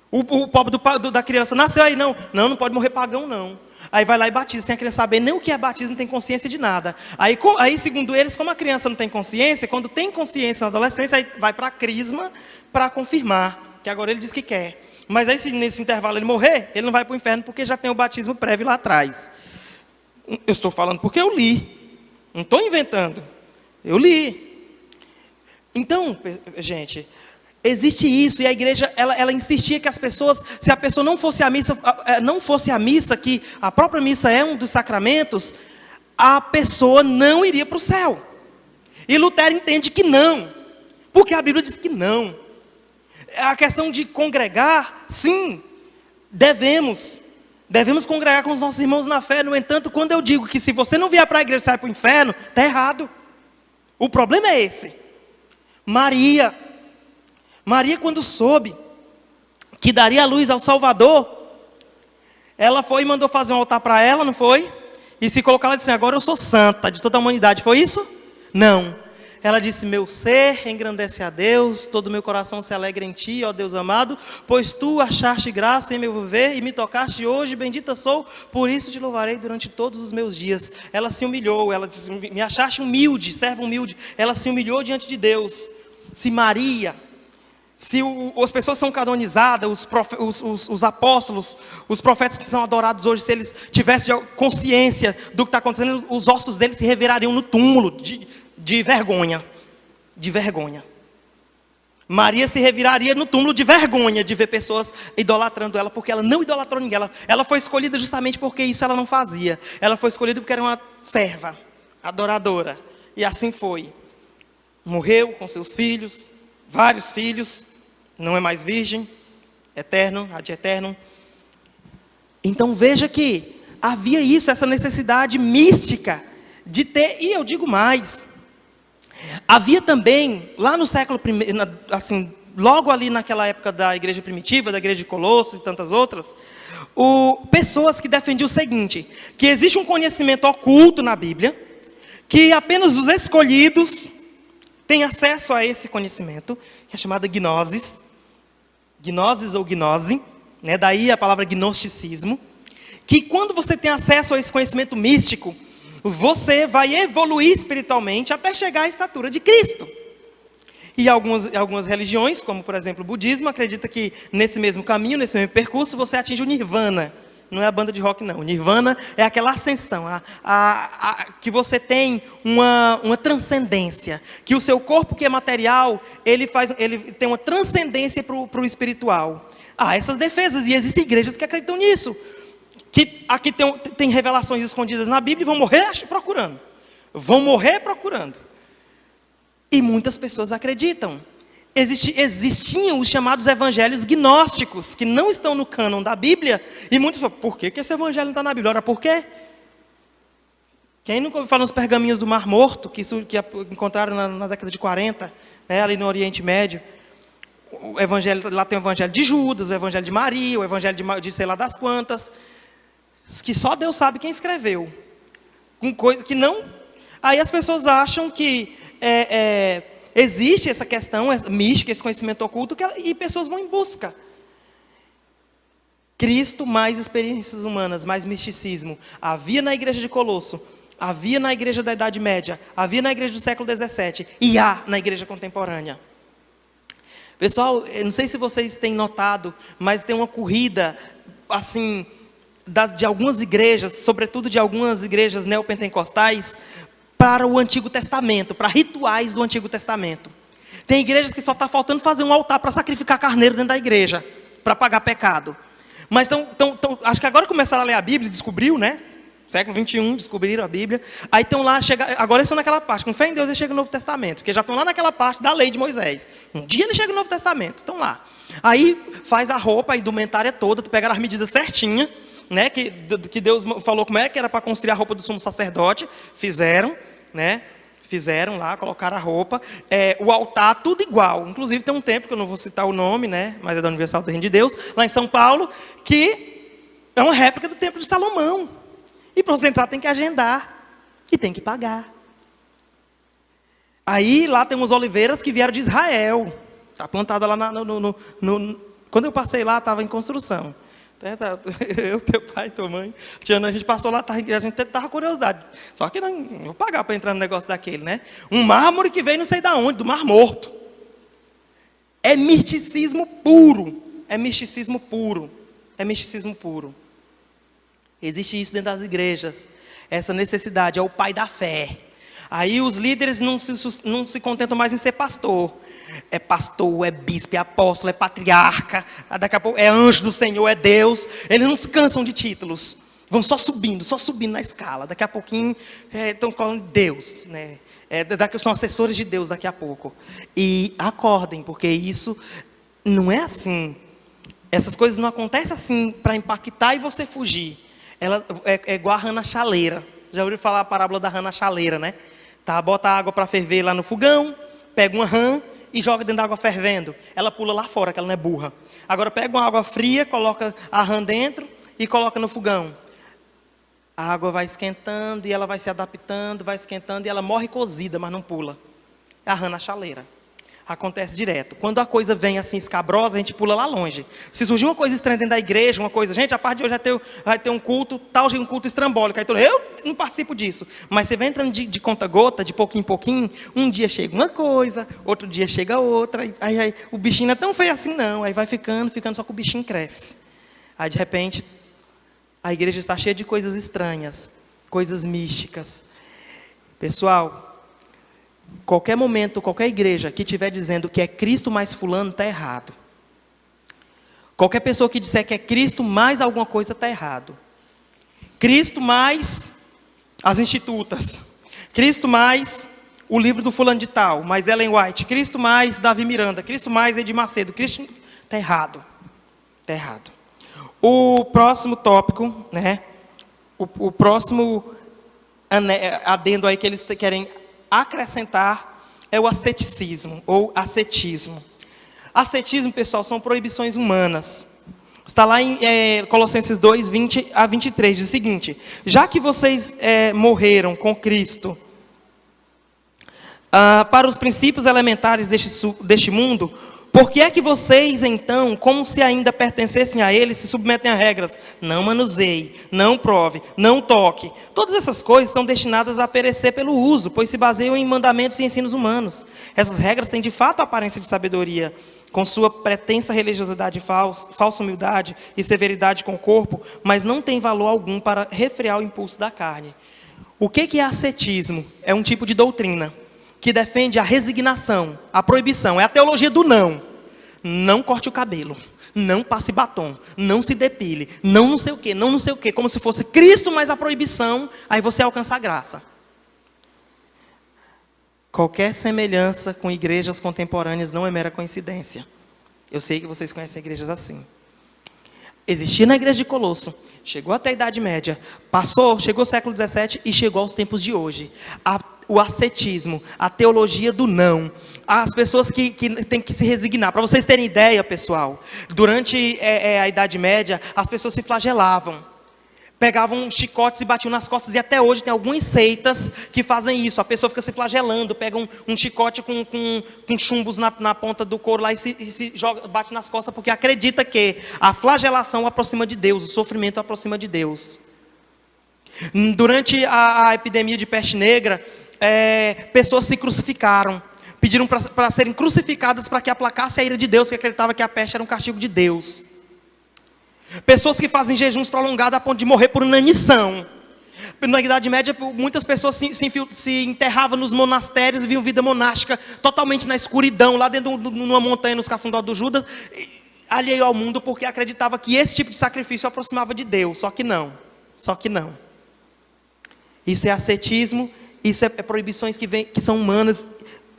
O pobre da criança nasceu aí, não pode morrer pagão, não. Aí vai lá e batiza, sem a criança saber nem o que é batismo, não tem consciência de nada. Aí, segundo eles, como a criança não tem consciência, quando tem consciência na adolescência, aí vai para a crisma para confirmar, que agora ele diz que quer. Mas aí, se nesse intervalo ele morrer, ele não vai para o inferno, porque já tem o batismo prévio lá atrás. Eu estou falando porque eu li, não estou inventando, eu li. Então, gente, existe isso, e a igreja, ela insistia que as pessoas, se a pessoa não fosse à missa, que a própria missa é um dos sacramentos, a pessoa não iria para o céu. E Lutero entende que não, porque a Bíblia diz que não. A questão de congregar, sim, devemos congregar com os nossos irmãos na fé. No entanto, quando eu digo que se você não vier para a igreja, você vai para o inferno, está errado. O problema é esse. Maria, quando soube que daria a luz ao Salvador, ela foi e mandou fazer um altar para ela, não foi? E se colocar lá e disse, agora eu sou santa de toda a humanidade, foi isso? Não. Ela disse, meu ser engrandece a Deus, todo o meu coração se alegra em ti, ó Deus amado, pois tu achaste graça em meu viver e me tocaste hoje, bendita sou, por isso te louvarei durante todos os meus dias. Ela se humilhou, ela disse, me achaste humilde, servo humilde, ela se humilhou diante de Deus. Se Maria, as pessoas são canonizadas, os apóstolos, os profetas que são adorados hoje, se eles tivessem consciência do que está acontecendo, os ossos deles se revirariam no túmulo, de vergonha. Maria se reviraria no túmulo de vergonha de ver pessoas idolatrando ela, porque ela não idolatrou ninguém. Ela foi escolhida justamente porque isso ela não fazia. Ela foi escolhida porque era uma serva, adoradora. E assim foi. Morreu com seus filhos, vários filhos, não é mais virgem, eterno, ad eterno. Então veja que havia isso, essa necessidade mística de ter, e eu digo mais, havia também, lá no século I, assim, logo ali naquela época da igreja primitiva, da igreja de Colossos e tantas outras, pessoas que defendiam o seguinte, que existe um conhecimento oculto na Bíblia, que apenas os escolhidos têm acesso a esse conhecimento, que é chamada gnosis ou gnose, né? Daí a palavra gnosticismo, que quando você tem acesso a esse conhecimento místico, você vai evoluir espiritualmente até chegar à estatura de Cristo. E algumas religiões, como por exemplo o budismo, acredita que nesse mesmo caminho, nesse mesmo percurso, você atinge o nirvana. Não é a banda de rock, não. O nirvana é aquela ascensão, que você tem uma transcendência. Que o seu corpo, que é material, ele tem uma transcendência para o espiritual. Essas defesas, e existem igrejas que acreditam nisso. Que aqui tem revelações escondidas na Bíblia e vão morrer procurando. E muitas pessoas acreditam. Existiam os chamados evangelhos gnósticos, que não estão no cânon da Bíblia. E muitos falam, por que esse evangelho não está na Bíblia? Ora, por quê? Quem nunca ouviu falar nos pergaminhos do Mar Morto, que encontraram na década de 40, né, ali no Oriente Médio? Lá tem o evangelho de Judas, o evangelho de Maria, o evangelho de sei lá das quantas, que só Deus sabe quem escreveu. Com coisa que não... Aí as pessoas acham que existe essa questão mística, esse conhecimento oculto, e pessoas vão em busca. Cristo mais experiências humanas, mais misticismo. Havia na igreja de Colosso, havia na igreja da Idade Média, havia na igreja do século XVII, e há na igreja contemporânea. Pessoal, eu não sei se vocês têm notado, mas tem uma corrida, assim, de algumas igrejas, sobretudo de algumas igrejas neopentecostais, para o Antigo Testamento, para rituais do Antigo Testamento. Tem igrejas que só está faltando fazer um altar para sacrificar carneiro dentro da igreja, para pagar pecado. Mas acho que agora começaram a ler a Bíblia, descobriu, né? Século 21, descobriram a Bíblia. Aí estão lá, agora eles estão naquela parte, com fé em Deus eles chegam no Novo Testamento, porque já estão lá naquela parte da lei de Moisés. Um dia eles chegam no Novo Testamento, estão lá. Aí faz a roupa, a indumentária toda, pegaram as medidas certinhas, né? Que Deus falou como é que era para construir a roupa do sumo sacerdote. Fizeram, né? Fizeram lá, colocaram a roupa. O altar, tudo igual. Inclusive tem um templo, que eu não vou citar o nome, né? Mas é da Universal do Reino de Deus, lá em São Paulo, que é uma réplica do templo de Salomão. E para você entrar tem que agendar. E tem que pagar. Aí lá tem umas oliveiras que vieram de Israel. Está plantada lá quando eu passei lá, estava em construção. Eu, teu pai, tua mãe. Tiana, a gente passou lá, a gente tava curiosidade. Só que não vou pagar para entrar no negócio daquele, né? Um mármore que veio não sei de onde, do Mar Morto. É misticismo puro. É misticismo puro. É misticismo puro. Existe isso dentro das igrejas. Essa necessidade, é o pai da fé. Aí os líderes não se contentam mais em ser pastor. É pastor, é bispo, é apóstolo, é patriarca. Daqui a pouco é anjo do Senhor, é Deus. Eles não se cansam de títulos. Vão só subindo na escala. Daqui a pouquinho estão falando de Deus, né? São assessores de Deus daqui a pouco. E acordem, porque isso não é assim. Essas coisas não acontecem assim para impactar e você fugir. Ela é igual a rã chaleira. Já ouviu falar a parábola da rã chaleira, né? Tá, bota a água para ferver lá no fogão, pega uma rã e joga dentro da água fervendo. Ela pula lá fora, que ela não é burra. Agora pega uma água fria, coloca a rã dentro e coloca no fogão. A água vai esquentando e ela vai se adaptando, vai esquentando e ela morre cozida, mas não pula. É a rã chaleira. Acontece direto. Quando a coisa vem assim escabrosa, a gente pula lá longe. Se surgir uma coisa estranha dentro da igreja, uma coisa, gente, a parte de hoje vai ter um culto, tal, um culto estrambólico. Aí eu não participo disso. Mas você vem entrando de conta-gota, de pouquinho em pouquinho, um dia chega uma coisa, outro dia chega outra, aí o bichinho não é tão feio assim não. Aí vai ficando, só que o bichinho cresce. Aí de repente, a igreja está cheia de coisas estranhas, coisas místicas. Pessoal, qualquer momento, qualquer igreja que estiver dizendo que é Cristo mais fulano, está errado. Qualquer pessoa que disser que é Cristo mais alguma coisa, está errado. Cristo mais as institutas. Cristo mais o livro do fulano de tal, mais Ellen White. Cristo mais Davi Miranda. Cristo mais Edir Macedo. Cristo está errado. Está errado. O próximo tópico, né? O próximo adendo aí que eles querem acrescentar é o asceticismo ou ascetismo. Ascetismo, pessoal, são proibições humanas. Está lá em Colossenses 2, 20 a 23, diz o seguinte: já que vocês morreram com Cristo para os princípios elementares deste mundo, por que é que vocês, então, como se ainda pertencessem a ele, se submetem a regras? Não manuseie, não prove, não toque. Todas essas coisas estão destinadas a perecer pelo uso, pois se baseiam em mandamentos e ensinos humanos. Essas regras têm de fato a aparência de sabedoria, com sua pretensa religiosidade falsa humildade e severidade com o corpo, mas não tem valor algum para refrear o impulso da carne. O que é ascetismo? É um tipo de doutrina que defende a resignação, a proibição, é a teologia do não. Não corte o cabelo, não passe batom, não se depile, não sei o quê, não sei o quê, como se fosse Cristo mais a proibição, aí você alcança a graça. Qualquer semelhança com igrejas contemporâneas não é mera coincidência. Eu sei que vocês conhecem igrejas assim. Existia na igreja de Colosso, chegou até a Idade Média, chegou ao século XVII e chegou aos tempos de hoje. O ascetismo, a teologia do não, as pessoas que têm que se resignar. Para vocês terem ideia, pessoal, durante a Idade Média, as pessoas se flagelavam. Pegavam chicotes e batiam nas costas, e até hoje tem algumas seitas que fazem isso. A pessoa fica se flagelando, pega um chicote com chumbos na ponta do couro lá e se joga, bate nas costas, porque acredita que a flagelação aproxima de Deus, o sofrimento aproxima de Deus. Durante a epidemia de peste negra, pessoas se crucificaram, pediram para serem crucificadas para que aplacasse a ira de Deus, que acreditava que a peste era um castigo de Deus. Pessoas que fazem jejuns prolongados a ponto de morrer por inanição. Na Idade Média, muitas pessoas se enterravam nos monastérios e viviam vida monástica, totalmente na escuridão, lá dentro de uma montanha, nos Cafundó do Judas, alheio ao mundo porque acreditava que esse tipo de sacrifício aproximava de Deus. Só que não. Isso é ascetismo, isso é proibições que são humanas.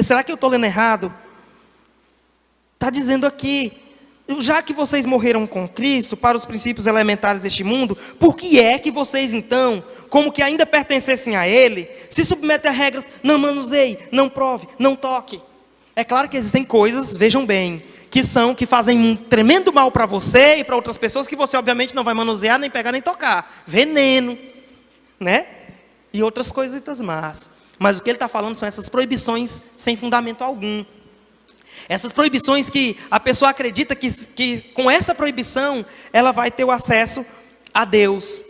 Será que eu estou lendo errado? Está dizendo aqui, já que vocês morreram com Cristo para os princípios elementares deste mundo, por que é que vocês então, como que ainda pertencessem a Ele, se submetem a regras, não manuseie, não prove, não toque? É claro que existem coisas, vejam bem, que fazem um tremendo mal para você e para outras pessoas, que você obviamente não vai manusear, nem pegar, nem tocar. Veneno, né? E outras coisitas más. Mas o que ele está falando são essas proibições sem fundamento algum. Essas proibições que a pessoa acredita que com essa proibição ela vai ter o acesso a Deus.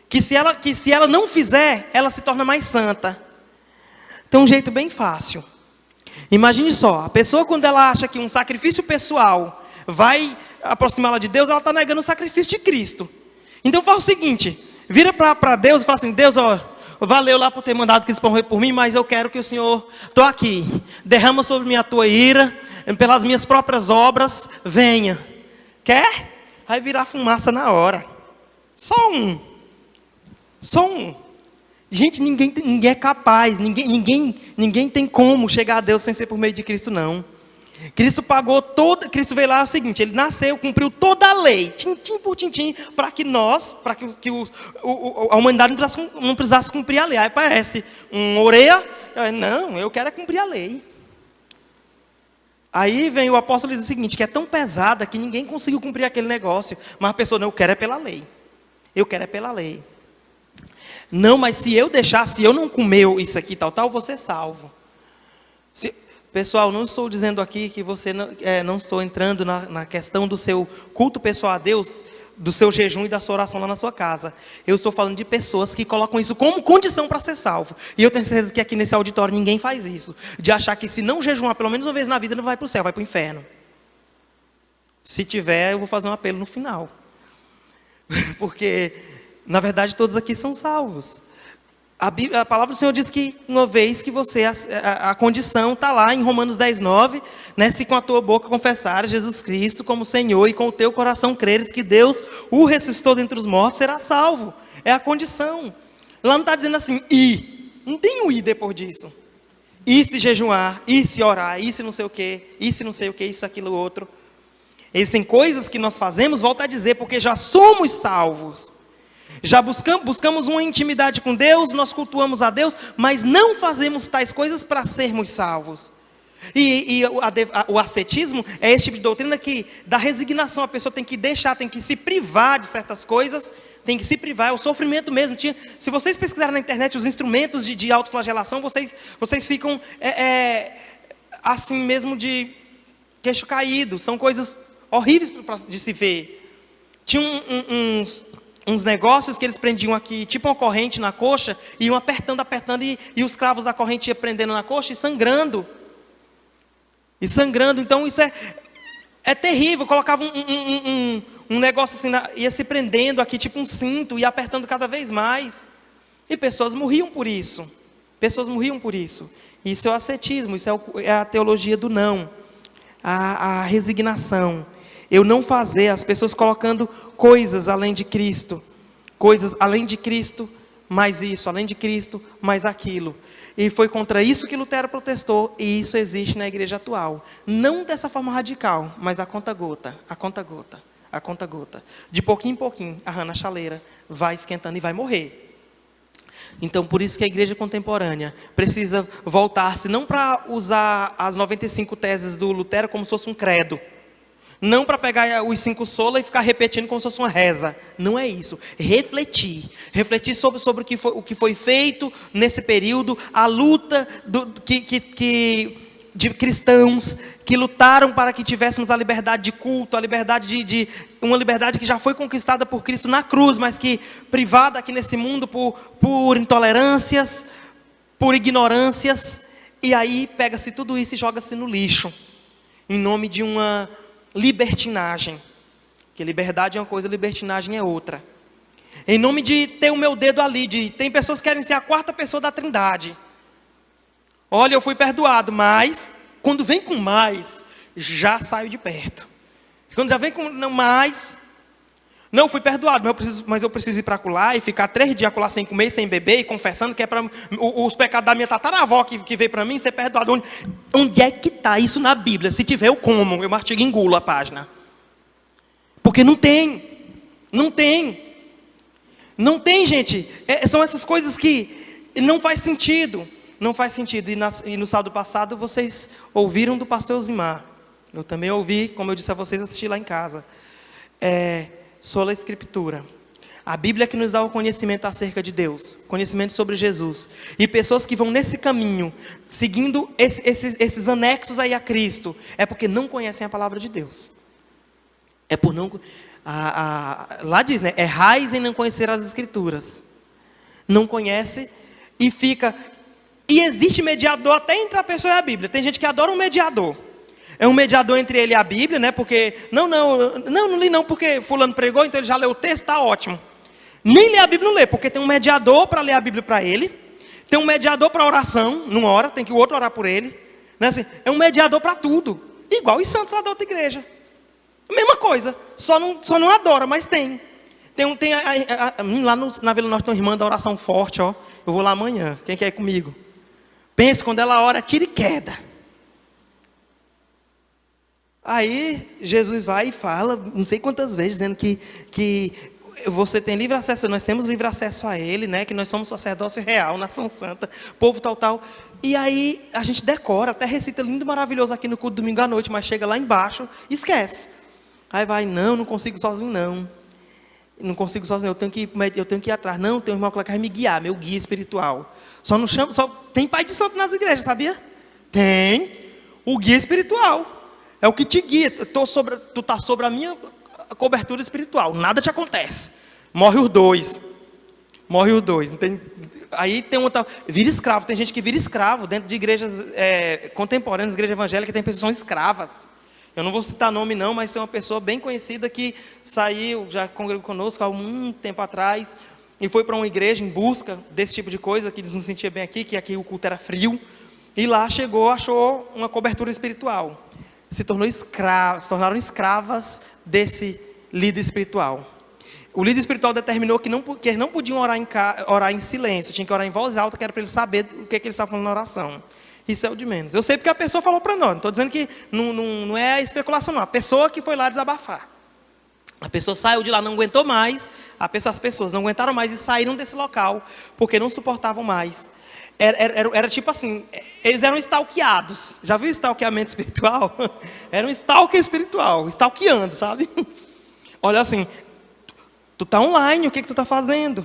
Que se ela não fizer, ela se torna mais santa. Tem um jeito bem fácil. Imagine só, a pessoa quando ela acha que um sacrifício pessoal vai aproximá-la de Deus, ela está negando o sacrifício de Cristo. Então faz o seguinte, vira para Deus e fala assim, Deus, valeu lá por ter mandado Cristo morrer por mim, mas eu quero que o Senhor, estou aqui, derrama sobre mim a tua ira, pelas minhas próprias obras, venha. Quer? Vai virar fumaça na hora. Só um. Gente, ninguém é capaz, ninguém tem como chegar a Deus sem ser por meio de Cristo, não. Cristo Cristo veio lá, é o seguinte, Ele nasceu, cumpriu toda a lei, tintim por tintim, para que a humanidade não precisasse cumprir a lei. Aí parece um orelha, não, eu quero é cumprir a lei. Aí vem o apóstolo e diz o seguinte, que é tão pesada que ninguém conseguiu cumprir aquele negócio, mas a pessoa, não, eu quero é pela lei. Não, mas se eu não comer isso aqui, tal, eu vou ser salvo. Pessoal, não estou dizendo aqui que você não estou entrando na questão do seu culto pessoal a Deus, do seu jejum e da sua oração lá na sua casa. Eu estou falando de pessoas que colocam isso como condição para ser salvo. E eu tenho certeza que aqui nesse auditório ninguém faz isso. De achar que se não jejuar pelo menos uma vez na vida, não vai para o céu, vai para o inferno. Se tiver, eu vou fazer um apelo no final. Porque, na verdade, todos aqui são salvos. A palavra do Senhor diz que uma vez que você, a condição está lá em Romanos 10:9, né, se com a tua boca confessares Jesus Cristo como Senhor e com o teu coração creres que Deus o ressuscitou dentre os mortos, será salvo. É a condição. Lá não está dizendo assim, não tem um depois disso. E se jejuar, e se orar, e se não sei o que, isso, aquilo, outro. Existem coisas que nós fazemos, volta a dizer, porque já somos salvos. Já buscamos uma intimidade com Deus, nós cultuamos a Deus, mas não fazemos tais coisas para sermos salvos. E o ascetismo é esse tipo de doutrina que dá resignação, a pessoa tem que se privar de certas coisas, tem que se privar, é o sofrimento mesmo. Se vocês pesquisarem na internet os instrumentos de autoflagelação, vocês ficam assim mesmo de queixo caído, são coisas horríveis de se ver. Tinha uns negócios que eles prendiam aqui, tipo uma corrente na coxa, e iam apertando, e os cravos da corrente iam prendendo na coxa e sangrando. Então isso é terrível. Colocava um negócio assim, ia se prendendo aqui, tipo um cinto, e apertando cada vez mais. E pessoas morriam por isso. Isso é o ascetismo, isso é a teologia do não. A resignação. Eu não fazer, as pessoas colocando coisas além de Cristo, mais isso, além de Cristo, mais aquilo. E foi contra isso que Lutero protestou, e isso existe na igreja atual. Não dessa forma radical, mas a conta gota. De pouquinho em pouquinho, a rã na chaleira vai esquentando e vai morrer. Então, por isso que a igreja contemporânea precisa voltar-se, não para usar as 95 teses do Lutero como se fosse um credo. Não para pegar os 5 sola e ficar repetindo como se fosse uma reza. Não é isso. Refletir sobre o que foi feito nesse período, a luta de cristãos que lutaram para que tivéssemos a liberdade de culto, a liberdade uma liberdade que já foi conquistada por Cristo na cruz, mas que privada aqui nesse mundo por intolerâncias, por ignorâncias, e aí pega-se tudo isso e joga-se no lixo, em nome de uma libertinagem, que liberdade é uma coisa, libertinagem é outra. Em nome de ter o meu dedo ali, tem pessoas que querem ser a 4ª pessoa da Trindade. Olha, eu fui perdoado, mas quando vem com mais, já saio de perto. Quando já vem com não mais, não fui perdoado, mas eu preciso ir para acolá e ficar 3 dias acolá sem comer, sem beber, e confessando que é para os pecados da minha tataravó que veio para mim ser perdoado. Onde é que está isso na Bíblia? Se tiver, eu como, eu mastigo e engulo a página. Porque não tem, gente. São essas coisas que não faz sentido. Não faz sentido. E no sábado passado vocês ouviram do pastor Elzimar. Eu também ouvi, como eu disse a vocês, assisti lá em casa. Sola Escritura. A Bíblia que nos dá o conhecimento acerca de Deus, conhecimento sobre Jesus. E pessoas que vão nesse caminho, seguindo esses anexos aí a Cristo, é porque não conhecem a palavra de Deus. É por não... lá diz, né? Errais em não conhecer as Escrituras. Não conhece e fica... E existe mediador até entre a pessoa e a Bíblia. Tem gente que adora um mediador. É um mediador entre ele e a Bíblia, né? Porque, não li não, porque fulano pregou, então ele já leu o texto, está ótimo. Nem lê a Bíblia, não lê, porque tem um mediador para ler a Bíblia para ele. Tem um mediador para oração, não ora, tem que o outro orar por ele. Né? Assim, é um mediador para tudo. Igual os santos lá da outra igreja. Mesma coisa, só não adora, mas tem. Lá na Vila Norte tem uma irmã da oração forte, ó. Eu vou lá amanhã, quem quer ir comigo? Pense, quando ela ora, tira e queda. Aí Jesus vai e fala, não sei quantas vezes, dizendo que você tem livre acesso, nós temos livre acesso a Ele, né? Que nós somos sacerdócio real, nação santa, povo tal. E aí a gente decora, até recita lindo, maravilhoso aqui no culto domingo à noite, mas chega lá embaixo e esquece. Aí vai, não consigo sozinho não. Não consigo sozinho, eu tenho que ir atrás. Não, tem um irmão que vai me guiar, meu guia espiritual. Só tem pai de santo nas igrejas, sabia? Tem o guia espiritual. É o que te guia. Tu está sobre a minha cobertura espiritual. Nada te acontece. Morre os dois. Aí tem outra. Vira escravo. Tem gente que vira escravo dentro de igrejas contemporâneas, igreja evangélica, tem pessoas que são escravas. Eu não vou citar nome não, mas tem uma pessoa bem conhecida que saiu, já congregou conosco há um tempo atrás, e foi para uma igreja em busca desse tipo de coisa, que eles não sentiam bem aqui, que aqui o culto era frio. E lá achou uma cobertura espiritual. Se tornaram escravas desse líder espiritual. O líder espiritual determinou que eles não podiam orar em silêncio, tinha que orar em voz alta, que era para eles saberem o que eles estavam falando na oração. Isso é o de menos. Eu sei porque a pessoa falou para nós, não estou dizendo que não é especulação não, a pessoa que foi lá desabafar. A pessoa saiu de lá, não aguentou mais, as pessoas não aguentaram mais e saíram desse local, porque não suportavam mais. Era tipo assim, eles eram stalkeados. Já viu stalkeamento espiritual? Era um stalker espiritual, stalkeando, sabe? Olha assim, tu tá online, o que tu tá fazendo?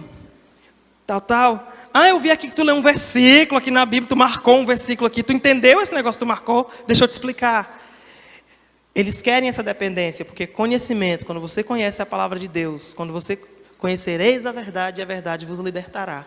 Tal. Eu vi aqui que tu leu um versículo aqui na Bíblia, tu marcou um versículo aqui, tu entendeu esse negócio que tu marcou? Deixa eu te explicar. Eles querem essa dependência, porque conhecimento, quando você conhece a palavra de Deus, quando você conhecereis a verdade, e a verdade vos libertará.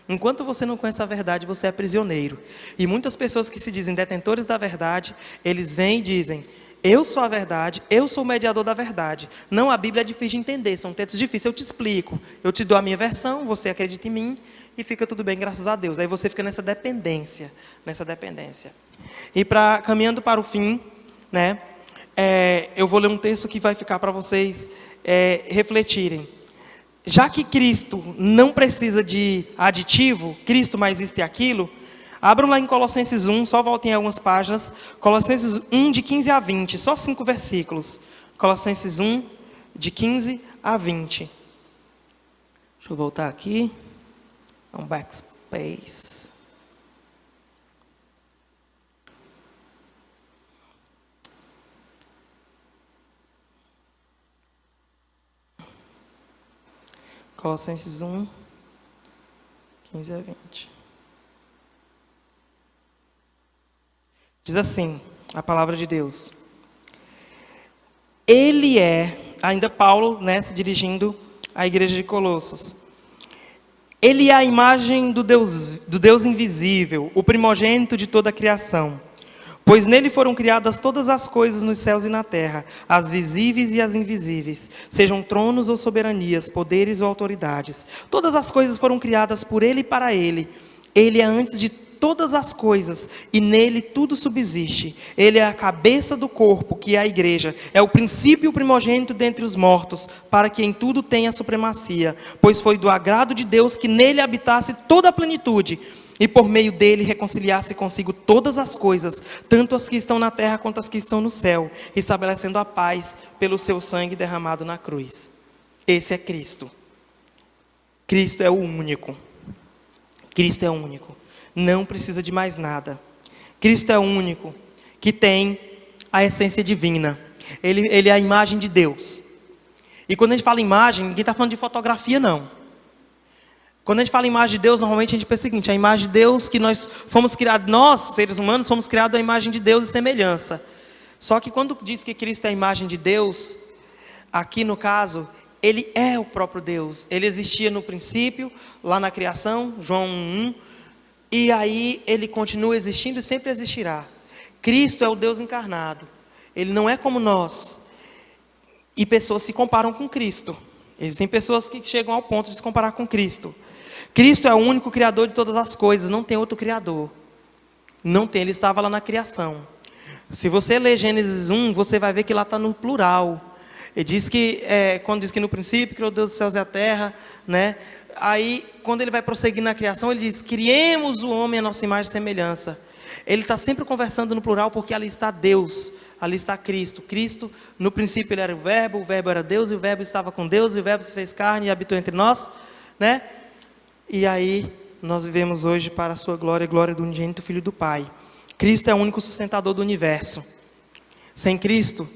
Enquanto você não conhece a verdade, você é prisioneiro. E muitas pessoas que se dizem detentores da verdade, eles vêm e dizem, eu sou a verdade, eu sou o mediador da verdade. Não, a Bíblia é difícil de entender, são textos difíceis, eu te explico. Eu te dou a minha versão, você acredita em mim, e fica tudo bem, graças a Deus. Aí você fica nessa dependência. E caminhando para o fim, né, eu vou ler um texto que vai ficar para vocês refletirem. Já que Cristo não precisa de aditivo, Cristo mais isto e aquilo, abram lá em Colossenses 1, só voltem algumas páginas, Colossenses 1, de 15 a 20, só 5 versículos. Colossenses 1, de 15 a 20. Deixa eu voltar aqui, um backspace. Colossenses 1, 15 a 20. Diz assim, a palavra de Deus. Ele ainda Paulo, né, se dirigindo à igreja de Colossos. Ele é a imagem do Deus invisível, o primogênito de toda a criação. Pois nele foram criadas todas as coisas nos céus e na terra, as visíveis e as invisíveis, sejam tronos ou soberanias, poderes ou autoridades. Todas as coisas foram criadas por ele e para ele. Ele é antes de todas as coisas, e nele tudo subsiste. Ele é a cabeça do corpo, que é a igreja. É o princípio e o primogênito dentre os mortos, para que em tudo tenha supremacia. Pois foi do agrado de Deus que nele habitasse toda a plenitude, e por meio dele reconciliasse consigo todas as coisas, tanto as que estão na terra quanto as que estão no céu, estabelecendo a paz pelo seu sangue derramado na cruz. Esse é Cristo. Cristo é o único. Cristo é o único. Não precisa de mais nada. Cristo é o único que tem a essência divina. Ele é a imagem de Deus. E quando a gente fala imagem, ninguém está falando de fotografia, não. Quando a gente fala imagem de Deus, normalmente a gente pensa o seguinte: a imagem de Deus que nós fomos criados, nós, seres humanos, fomos criados à imagem de Deus e semelhança. Só que quando diz que Cristo é a imagem de Deus, aqui no caso, Ele é o próprio Deus. Ele existia no princípio, lá na criação, João 1, e aí Ele continua existindo e sempre existirá. Cristo é o Deus encarnado. Ele não é como nós. E pessoas se comparam com Cristo. Existem pessoas que chegam ao ponto de se comparar com Cristo. Cristo é o único Criador de todas as coisas, não tem outro Criador. Não tem, Ele estava lá na criação. Se você ler Gênesis 1, você vai ver que lá está no plural. Ele diz que, quando diz que no princípio criou Deus os céus e a terra, né? Aí, quando ele vai prosseguir na criação, ele diz: criemos o homem à nossa imagem e semelhança. Ele está sempre conversando no plural, porque ali está Deus, ali está Cristo. Cristo, no princípio ele era o verbo era Deus, e o verbo estava com Deus, e o verbo se fez carne e habitou entre nós, né? E aí, nós vivemos hoje para a sua glória e glória do unigênito Filho do Pai. Cristo é o único sustentador do universo. Sem Cristo,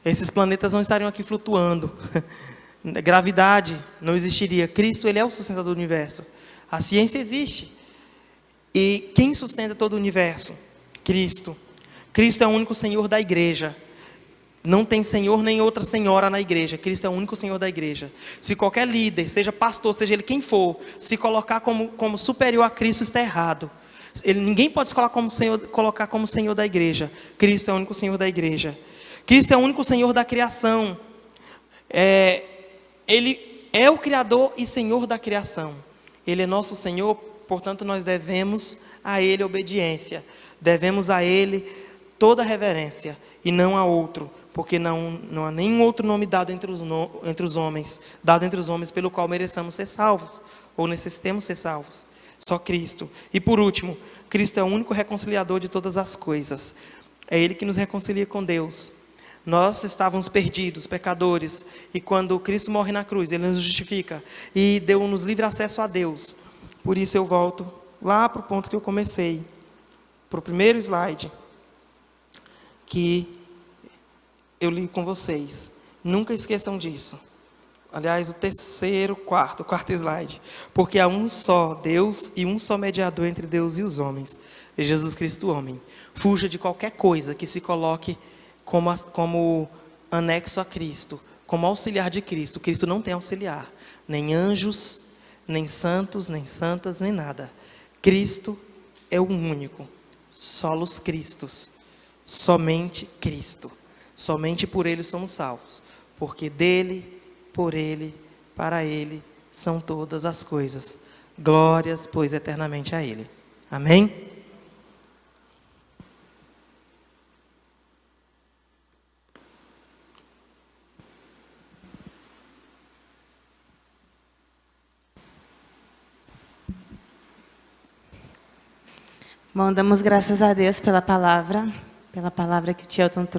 esses planetas não estariam aqui flutuando. Gravidade não existiria. Cristo, Ele é o sustentador do universo. A ciência existe. E quem sustenta todo o universo? Cristo. Cristo é o único Senhor da igreja. Não tem Senhor nem outra senhora na igreja. Cristo é o único Senhor da igreja. Se qualquer líder, seja pastor, seja ele quem for, se colocar como superior a Cristo, está errado. Ninguém pode se colocar como Senhor da igreja. Cristo é o único Senhor da igreja. Cristo é o único Senhor da criação. Ele é o Criador e Senhor da criação. Ele é nosso Senhor, portanto nós devemos a Ele obediência. Devemos a Ele toda reverência e não a outro. Porque não há nenhum outro nome dado entre os homens, pelo qual mereçamos ser salvos, ou necessitemos ser salvos. Só Cristo. E por último, Cristo é o único reconciliador de todas as coisas. É Ele que nos reconcilia com Deus. Nós estávamos perdidos, pecadores, e quando Cristo morre na cruz, Ele nos justifica e deu-nos livre acesso a Deus. Por isso eu volto lá para o ponto que eu comecei, para o primeiro slide, que eu li com vocês. Nunca esqueçam disso. Aliás, o quarto slide. Porque há um só Deus e um só mediador entre Deus e os homens, Jesus Cristo, homem. Fuja de qualquer coisa que se coloque como anexo a Cristo, como auxiliar de Cristo. Cristo não tem auxiliar, nem anjos, nem santos, nem santas, nem nada. Cristo é o único, solos Cristos, somente Cristo. Somente por Ele somos salvos, porque dele, por Ele, para Ele são todas as coisas. Glórias, pois, eternamente a Ele. Amém? Bom, damos graças a Deus pela palavra que o Tio Elton trouxe.